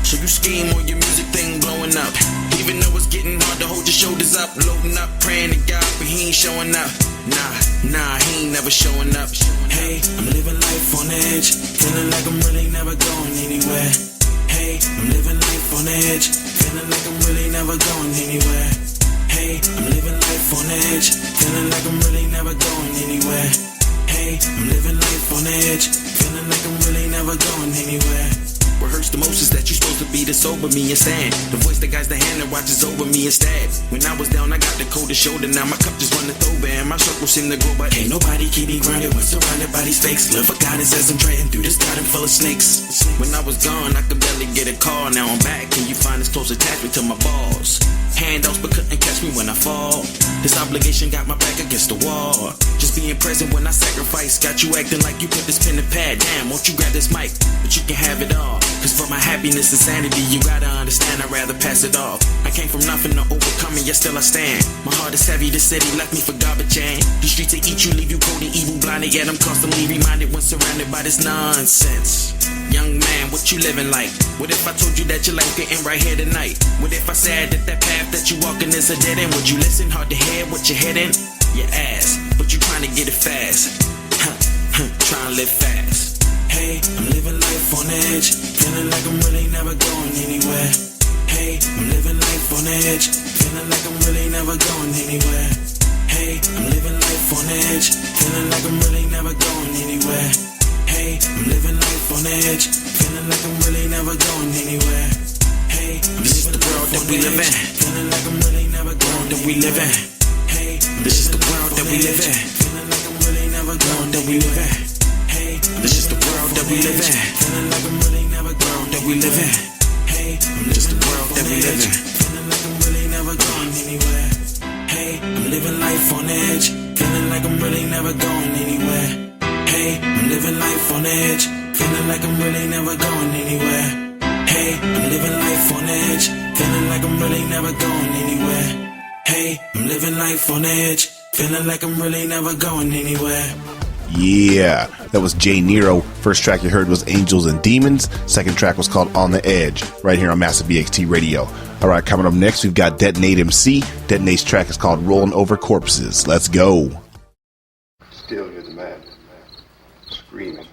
So you scheme on your music thing blowing up. Even though it's getting hard to hold your shoulders up, loading up, praying to God, but he ain't showing up. Nah, he ain't never showing up. Hey, I'm living life on edge, feeling like I'm really never going anywhere. Hey, I'm living life on edge, feeling like I'm really never going anywhere. Hey, I'm living life on edge, feeling like I'm really never going anywhere. Hey, I'm living life on edge, feeling like I'm really never going anywhere. What hurts the most is that you're supposed to be the sober me and stand. The voice that guides the hand that watches over me instead. When I was down, I got the coldest shoulder. Now my cup just runneth over and my circle seem to grow. But ain't nobody keep me grounded when surrounded by these fakes. Live for guidance as I'm treading through this garden full of snakes. When I was gone, I could barely get a call. Now I'm back, and you find this close attachment to my balls. Handouts but couldn't catch me when I fall. This obligation got my back against the wall. Just being present when I sacrifice got you acting like you put this pen and pad. Damn, won't you grab this mic? But you can have it all. Cause for my happiness and sanity, you gotta understand I'd rather pass it off. I came from nothing to overcome it, yet still I stand. My heart is heavy, the city left me for garbage and the streets will eat you, leave you cold and evil blinded. Yet I'm constantly reminded when surrounded by this nonsense. Young man, what you living like? What if I told you that your life getting right here tonight? What if I said that that path that you walking is a dead end? Would you listen? Hard to hear what you're heading? Your ass, but you trying to get it fast. Trying to live fast. Hey, I'm living life on edge, feeling like I'm really never going anywhere. Hey, I'm living life on edge, feeling like I'm really never going anywhere. Hey, I'm living life on the edge, feeling like I'm really never going anywhere. Hey, I'm living life on the edge, feeling like I'm really never going anywhere. Hey, this is the world that we live in, feeling like I'm really never going that we live in. Hey, this is the world that we live in, feeling like I'm really never going that we live in. Hey, this is the world that we live in, feeling like I'm really never going that we live in. Hey, this is the world that we live in, feeling like I'm really never going anywhere. Hey, I'm living life on the edge, feeling like I'm really never going anywhere. Hey, I'm living life on the edge, feeling like I'm really never going anywhere. Hey, I'm living life on the edge, feeling like I'm really never going anywhere. Hey, I'm living life on the edge, feeling like I'm really never going anywhere. Yeah, that was Jay Neiro. First track you heard was Angels and Demons. Second track was called On the Edge, right here on Massive ExT Radio. All right, coming up next, we've got Detonate MC. Detonate's track is called Rollin' Over Corpses. Let's go. Still hear the man screaming.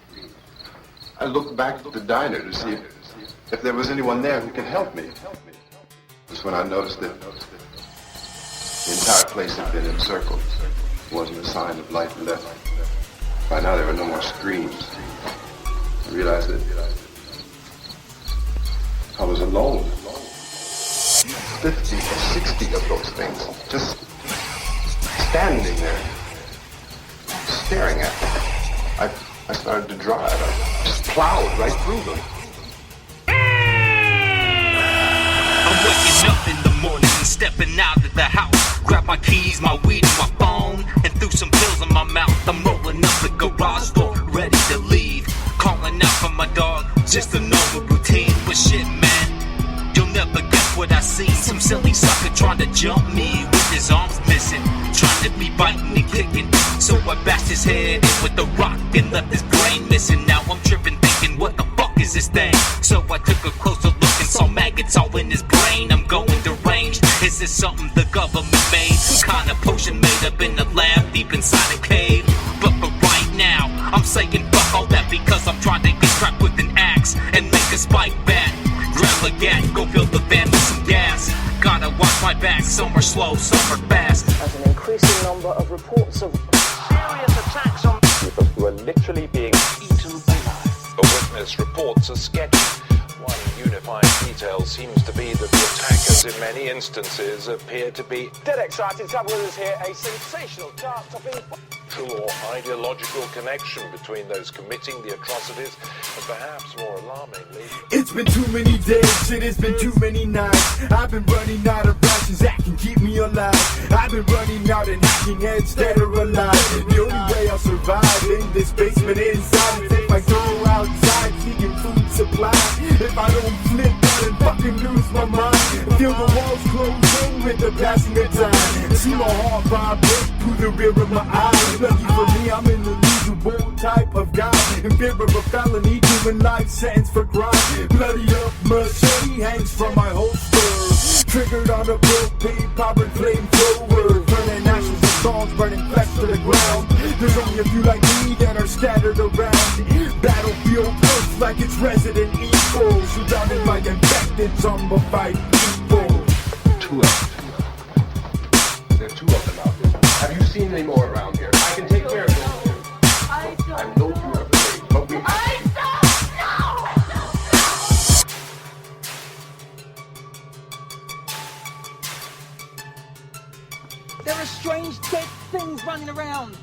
I looked back at the diner to see if there was anyone there who could help me. That's when I noticed that the entire place had been encircled. There wasn't a sign of life left. By now there were no more screams. I realized that I was alone. 50 or 60 of those things just standing there, staring at me. I started to drive. I just plowed right through them. I'm waking up in the morning and stepping out of the house. Grab my keys, my weed, and my phone, and threw some pills in my mouth. I'm rolling up the garage door, ready to leave. Calling out for my dog, just a normal routine. But shit, man, you'll never guess what I seen. Some silly sucker trying to jump me with his arms missing, trying to be biting and kicking. So I bashed his head in with the rock and left his brain missing. Now I'm tripping, thinking, what the fuck is this thing? So I took a closer look and saw maggots all in his brain. I'm going deranged. Is this something the government made? Some kind of potion made up in the lab deep inside a cave. But for right now, I'm saying fuck all that, because I'm trying to get strapped with an axe and make a spike bat. Grab a gat, go fill the van with some gas. Gotta watch my back, some are slow, some are fast. As an increasing number of reports of serious attacks on people who are literally being eaten alive. A witness reports are sketchy. One unifying detail seems to be that the attackers in many instances appear to be dead excited to have with us here a sensational chart-topping or ideological connection between those committing the atrocities, and perhaps more alarmingly, it's been too many days, it has been too many nights. I've been running out of rations that can keep me alive. I've been running out and hacking heads that are alive. The only way I'll survive in this basement inside is if I go outside seeking food supply. If I don't flip out and fucking lose my mind, feel the walls close in with the passing of time. See my heart vibrate through the rear of my eyes. Lucky for me, I'm an unusual type of guy, in fear of a felony, doing life sentence for crime. Bloody up machete hangs from my holster, triggered on a propane powered flamethrower, burning ashes and songs, burning flesh to the ground. There's only a few like me that are scattered around. Battlefield earth like it's Resident Evil, surrounded by infected, zombified people. Two of them. There are two of them out there. Have you seen any more around here? I can take care of them. I know you are afraid, but we have to. There are strange dead things running around.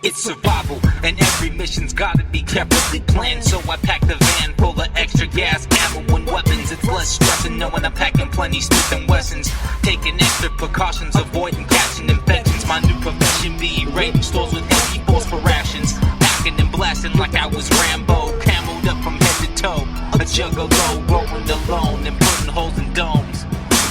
It's survival, and every mission's gotta be carefully planned. So I packed a van full of extra gas, ammo, and weapons. It's less stressing knowing I'm packing plenty Smith and Wessons. Taking extra precautions, avoiding catching infections. My new profession be raiding stores with heavy force for rations. Packing and blasting like I was Rambo, camoed up from head to toe. A juggalo, rolling alone and putting holes in domes.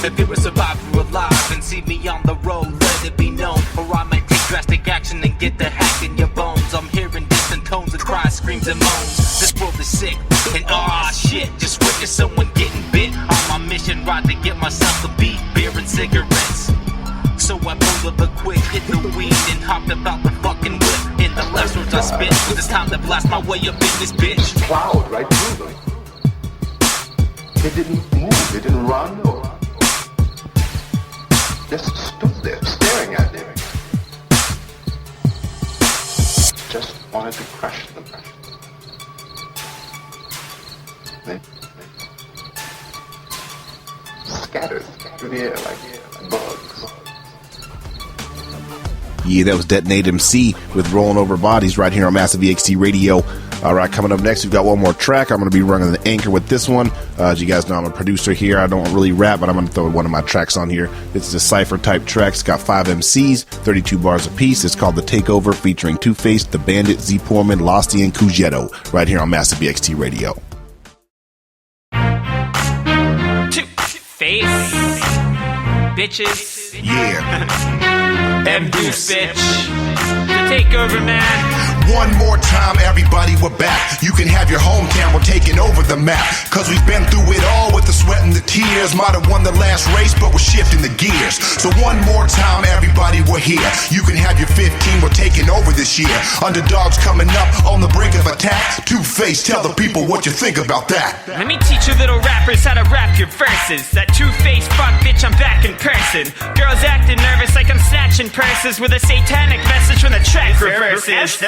If you're a survivor alive and see me on the road, let it be known, or I might take drastic action and get the hack in your bones. I'm hearing distant tones of cries, screams, and moans. This world is sick, and aw shit, just witness someone getting bit. On my mission, ride to get myself a beat, beer and cigarettes. So I pulled up a quick, hit the weed, and hopped about the fucking whip. In the last words I spit, but it's time to blast my way up in this bitch. Plowed right through them. They didn't move, they didn't run, or just stood there. wanted to crush them. They scattered through the air like bugs. Yeah, that was Detonate MC with Rolling Over Bodies right here on Massive EXT Radio. All right, coming up next, we've got one more track. I'm going to be running the anchor with this one. As you guys know, I'm a producer here. I don't really rap, but I'm going to throw one of my tracks on here. This is a cypher type track. It's got 5 MCs, 32 bars apiece. It's called The Takeover, featuring Two-Face, The Bandit, Z Poorman, Losty, and Koozeto, right here on Massive EXT Radio. Two-Face, bitches. Yeah. M-Deuce, bitch. The Takeover, man. One more time, everybody, we're back. You can have your hometown, we're taking over the map. Cause we've been through it all with the sweat and the tears. Might have won the last race, but we're shifting the gears. So one more time, everybody, we're here. You can have your 15, we're taking over this year. Underdogs coming up on the brink of attack. Two-Face, tell the people what you think about that. Let me teach you little rappers how to rap your verses. That Two-Face fuck bitch, I'm back in person. Girls acting nervous like I'm snatching purses with a satanic message when the track reverses.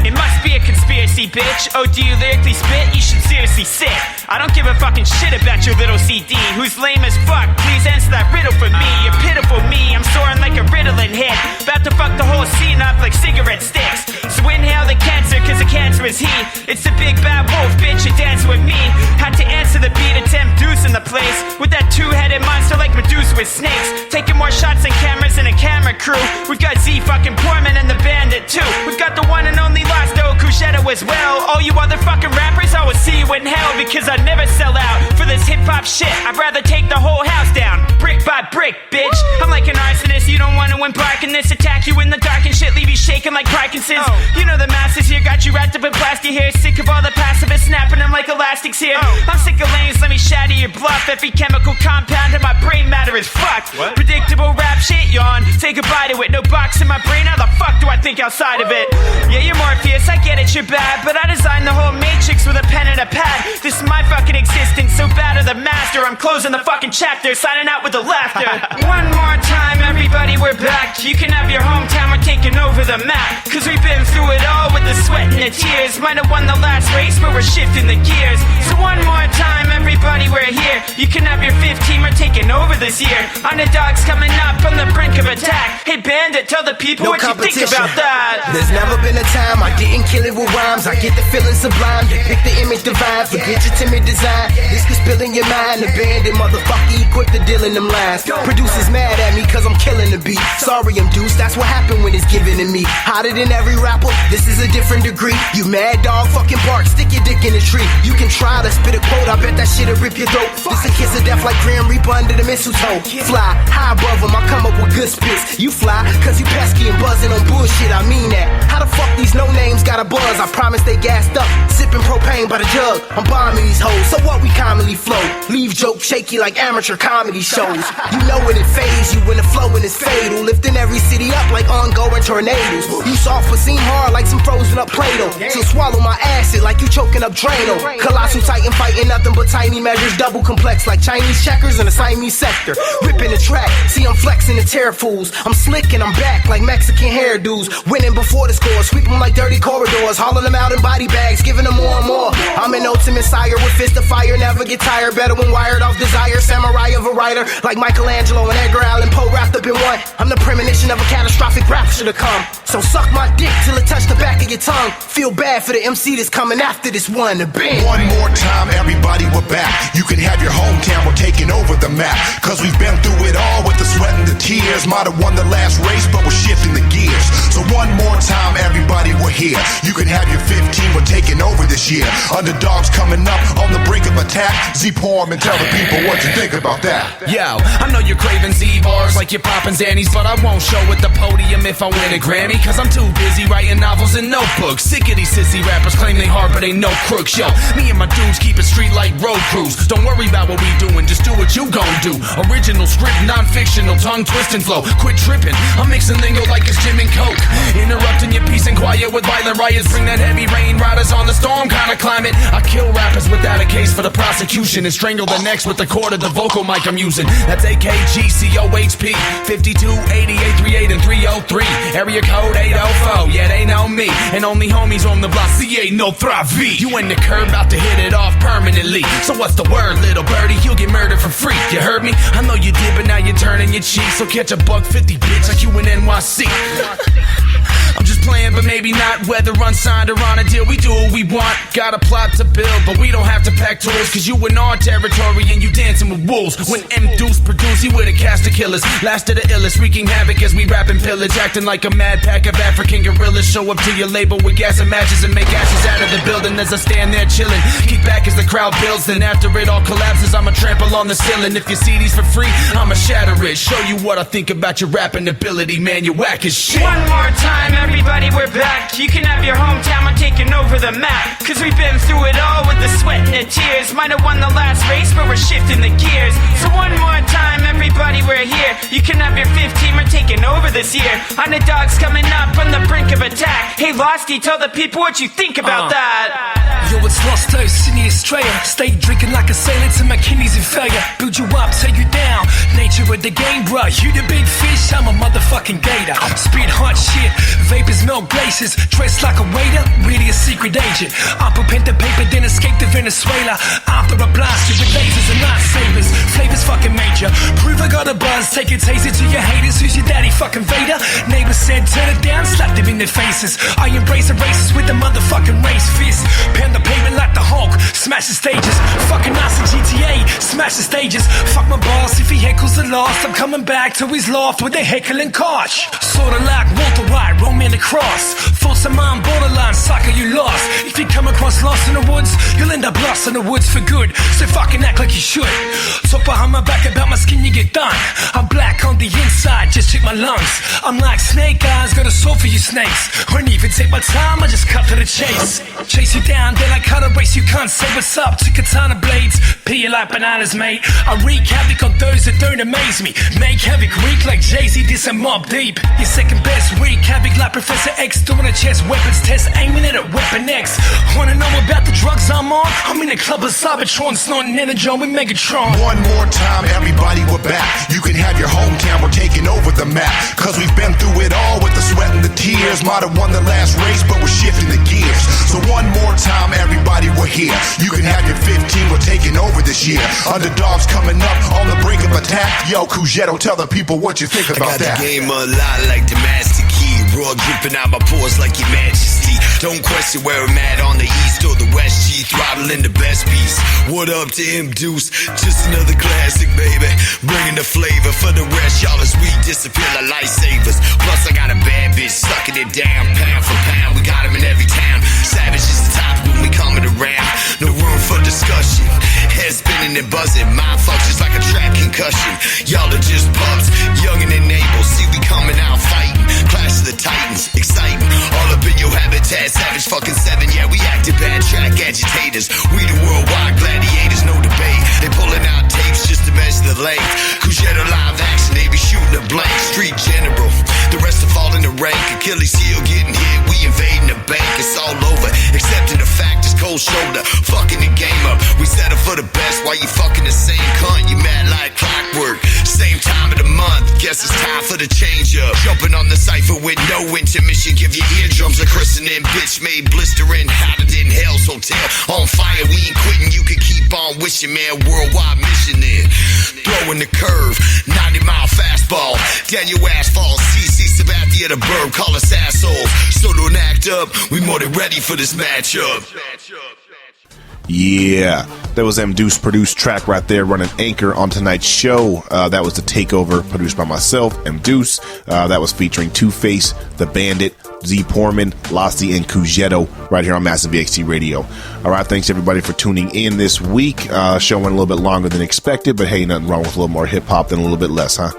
It must be a conspiracy, bitch. Oh, do you lyrically spit? You should seriously sit. I don't give a fucking shit about your little CD, who's lame as fuck. Please answer that riddle for me. You're pitiful me, I'm soaring like a Ritalin hit. About to fuck the whole scene up like cigarette sticks. So inhale the cancer, cause the cancer is he. It's the big bad wolf, bitch, you dance with me. Had to answer the beat, it's M-Deuce in the place. With that two-headed monster like Medusa with snakes. Taking more shots than cameras and a camera crew. We've got Z fucking Poorman and the Bandit too. We've got the one and only Losty, Koozeto as well. All you other fucking rappers, I will see you in hell. Because I never sell out for this hip-hop shit. I'd rather take the whole house down, brick by brick, bitch. I'm like an arsonist, you don't want to embark in this. Attack you in the dark and shit, leave you shaking like Parkinson's. You know the masses here got you wrapped up in plastic hair. Sick of all the pacifists snapping them like elastics here. I'm sick of lanes, let me shatter your bluff. Every chemical compound in my brain matter is fucked. Predictable rap shit, yawn. Say goodbye to it, no box in my brain. How the fuck do I think outside of it? Yeah, you're Morpheus, I get it, you're bad. But I designed the whole matrix with a pen and a pad. This is my fucking existence, so bad of the master. I'm closing the fucking chapter, signing out with the laughter. One more time, everybody, we're back. You can have your hometown, we're taking over the map. Cause we've been through it all with the sweat and the tears. Might have won the last race, but we're shifting the gears. So one more time, everybody, we're here. You can have your 15, we're taking over this year. Underdogs coming up on the brink of attack. Hey Bandit, tell the people what you think about that. There's never been a time I didn't kill it with rhymes. I get the feeling sublime, depict the image divine. Forget your timid design, this could spill in your mind. The Bandit motherfucker equipped to deal in them lines. Producers mad at me cause I'm killing the beat. Sorry M-Deuce, that's what happened when it's given to me. Hotter than every rapper, this is a different degree. You mad dog, fucking bark, stick your dick in the tree. You can try to spit a quote, I bet that shit'll rip your throat. This a kiss of death like Grim Reaper under the mistletoe. Fly, high above them, I come up with good spits. You fly, cause you pesky and buzzing on bullshit, I mean that. How the fuck these no names got a buzz? I promise they gassed up, sipping propane by the jug. I'm bombing these hoes, so what we commonly flow. Leave joke shaky like amateur comedy shows. You know when it fades you, when the flowing is fatal. Lifting every city up like ongoing tornadoes. You soft but seem hard like some frozen up Play-Doh. So swallow my acid like you choking up Drano. Colossal Titan fighting nothing but tiny measures. Double complex like Chinese checkers in a Siamese sector. Ripping the track, see I'm flexing the terror fools. I'm slick and I'm back like Mexican hairdos. Winning before the score, sweep them like dirty corridors. Hauling them out in body bags, giving them more and more. I'm an ultimate sire with fist of fire, never get tired. Better when wired off desire. Samurai of a writer like Michelangelo and Edgar Allan Poe wrapped up in one. I'm the premonition of a catastrophic rapture to come. So suck my dick till it touch the back of your tongue. Feel bad for the MC that's coming after this one. The band. One more time, everybody, we're back. You can have your hometown, we're taking over the map. Cause we've been through it all with the sweat and the tears. Might have won the last race, but we're shifting the gears. So one more time, everybody, we're here. You can have your 15, we're taking over this year. Underdogs coming up on the brink of attack. Z Poorman, tell the people what you think about that. Yo, I know you're craving Z bars like you're popping Zannies, but I won't show at the podium if I win a Grammy. Cause I'm too busy writing novels and notebooks. Sick of these sissy rappers claim they hard but ain't no crooks. Yo, me and my dudes keep it street like road crews. Don't worry about what we doing, just do what you gon' do. Original script, non-fiction Inspirational tongue twisting flow. Quit tripping, I'm mixing lingo like it's gin and coke. Interrupting your peace and quiet with violent riots. Bring that heavy rain, riders on the storm kind of climate. I kill rappers without a case for the prosecution and strangle the next with the cord of the vocal mic I'm using. That's AKGCOHP 52 88 38 and 303. Area code 804. Yeah, they know me. And only homies on the block. CA no thravi. You in the curb about to hit it off permanently. So what's the word, little birdie? You'll get murdered for free. You heard me? I know you did, but now you're turning your cheek. So catch a $150, bitch, like you in NYC. I'm just playing, but maybe not. Whether unsigned or on a deal, we do what we want. Got a plot to build, but we don't have to pack tools. Cause you in our territory and you dancing with wolves. When M-Deuce produced, he with a cast of killers. Last of the illest, wreaking havoc as we rap and pillage. Acting like a mad pack of African gorillas. Show up to your label with gas and matches and make ashes out of the building as I stand there chilling. Kick back as the crowd builds, then after it all collapses, I'ma trample on the ceiling. If you see these for free, I'ma shatter it. Show you what I think about your rapping ability, man, you whack as shit. One more time, everybody, we're back. You can have your hometown, we're taking over the map. Cause we've been through it all with the sweat and the tears. Might have won the last race, but we're shifting the gears. So one more time, everybody, we're here. You can have your 15, we're taking over this year. Underdogs coming up on the brink of attack. Hey, Losty, tell the people what you think about that. Yo, it's Losty, Sydney, Australia. Stay drinking like a sailor till my kidneys in failure. Build you up, take you down. Nature of the game, bruh. You the big fish, I'm a motherfucking gator. Spit hot shit, vapors melt glaciers. Dressed like a waiter, really a secret agent. I put pen to paper, then escape to Venezuela. After I blast you with lasers and lightsabers. Flavors fucking major. Prove I got a buzz, take a taser to your haters. Who's your daddy, fucking Vader? Neighbors said turn it down, slapped them in their faces. I embrace the races with the motherfucking race fist. Pound the pavement like the Hulk, smash the stages. Fucking Nazi GTA, smash the stages. Fuck my boss if he heckles the lost. I'm coming back to his loft with a heckling koch. Sorta like Walter White, Roman across. Thoughts of mine borderline, sucker, you lost. If you come across lost in the woods, you'll end up lost in the woods for good. So fucking act like you should. Talk behind my back about my skin, you get done. I'm black on the inside, just check my lungs. I'm like snake eyes, got a soul for you snakes. Wouldn't even take my time, I just cut to the chase. Chase you down, then I cut a race, you can't say what's up. To katana blades, peel you like bananas, mate. I wreak havoc on those that don't amaze me. Make havoc weak like Jay-Z, this and Mob Deep. Your second best, wreak havoc like Professor X. Doing a chest weapons test, aiming it at Weapon X. Wanna know about the drugs I'm on? I'm in the club of Cybertron, snorting Energon with Megatron. One more time, everybody, we're back. You can have your hometown, we're taking over the map. Cause we've been through it all with the sweat and the tears. Might have won the last race, but we're shifting the gears. So one more time, everybody, we're here. You can have your 15, we're taking over this year. Underdogs coming up on the brink of attack. Yo, Koozeto, tell the people what you think about that. I got the game a lot like the master key. Raw dripping out my pores like your majesty. Don't question where I'm at on the east or the west. G throttling the best piece. What up to M-Deuce? Just another classic, baby. Bringing the flavor for the rest. Y'all as we disappear like lifesavers. Plus I got a bad bitch sucking it down. Pound for pound, we got him in every town. Savage is the topic when we coming around. No room for discussion. Head spinning and buzzing. Mind functions like a trap concussion. Y'all are just pups, young and enabled. See we coming out fighting. Clash of the Titans, exciting. All up in your habitat. Savage fucking 7, yeah, we acted bad track agitators. We the worldwide gladiators, no debate. They pulling out tapes just to measure the length. Koozeto live action, they be shooting a blank. Street general, the rest are falling the rank. Achilles heel getting hit, we invading the bank. It's all over, accepting the fact it's cold shoulder. Fucking the game up, we settle for the best. While you fucking the same cunt, you mad like clockwork. Same time of the month, guess it's time for the change up. Jumping on the cypher with no intermission. Give your eardrums a christening. Bitch made blistering, hotter than Hell's Hotel. On fire, we ain't quitting. You can keep on wishing, man. Worldwide mission then. Throwing the curve, 90-mile fastball. Down your asphalt. CC Sabathia the bird, call us assholes. So don't act up. We more than ready for this matchup. Yeah, that was M-Deuce produced track right there, running anchor on tonight's show. That was the Takeover, produced by myself, M-Deuce. That was featuring Two-Face, the Bandit, Z Poorman, Losty, and Koozeto right here on Massive ExT Radio. All right, thanks everybody for tuning in this week. Show went a little bit longer than expected, but hey, nothing wrong with a little more hip hop than a little bit less, huh?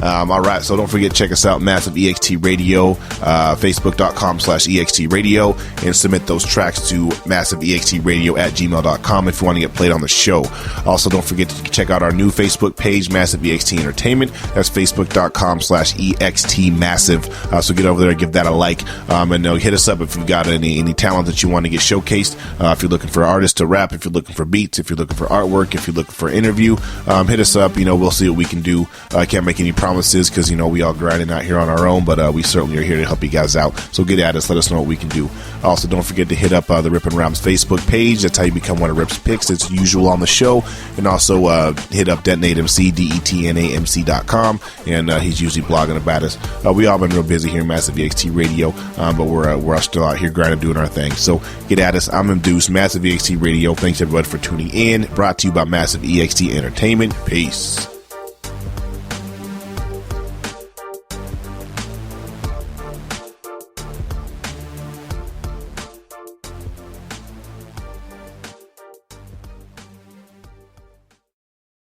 All right, so don't forget to check us out, Massive EXT Radio, Facebook.com/EXT Radio, and submit those tracks to MassiveEXTRadio@gmail.com if you want to get played on the show. Also, don't forget to check out our new Facebook page, Massive EXT Entertainment. That's Facebook.com/EXT Massive. So get over there and give that a like, and hit us up if you've got any talent that you want to get showcased. If you're looking for artists to rap, if you're looking for beats, if you're looking for artwork, if you're looking for an interview, hit us up. We'll see what we can do. I can't make any promises because we all grinding out here on our own, but we certainly are here to help you guys out. So get at us, let us know what we can do. Also, don't forget to hit up the Rippin' Rhymes Facebook page. That's how you become one of Rip's picks. It's usual on the show. And also hit up Detonate MC, DETNAMC.com, and he's usually blogging about us. We all been real busy here in Massive EXT Radio, but we're still out here grinding, doing our thing. So get at us. I'm M-Deuce, Massive EXT Radio. Thanks everybody for tuning in. Brought to you by Massive EXT Entertainment. Peace.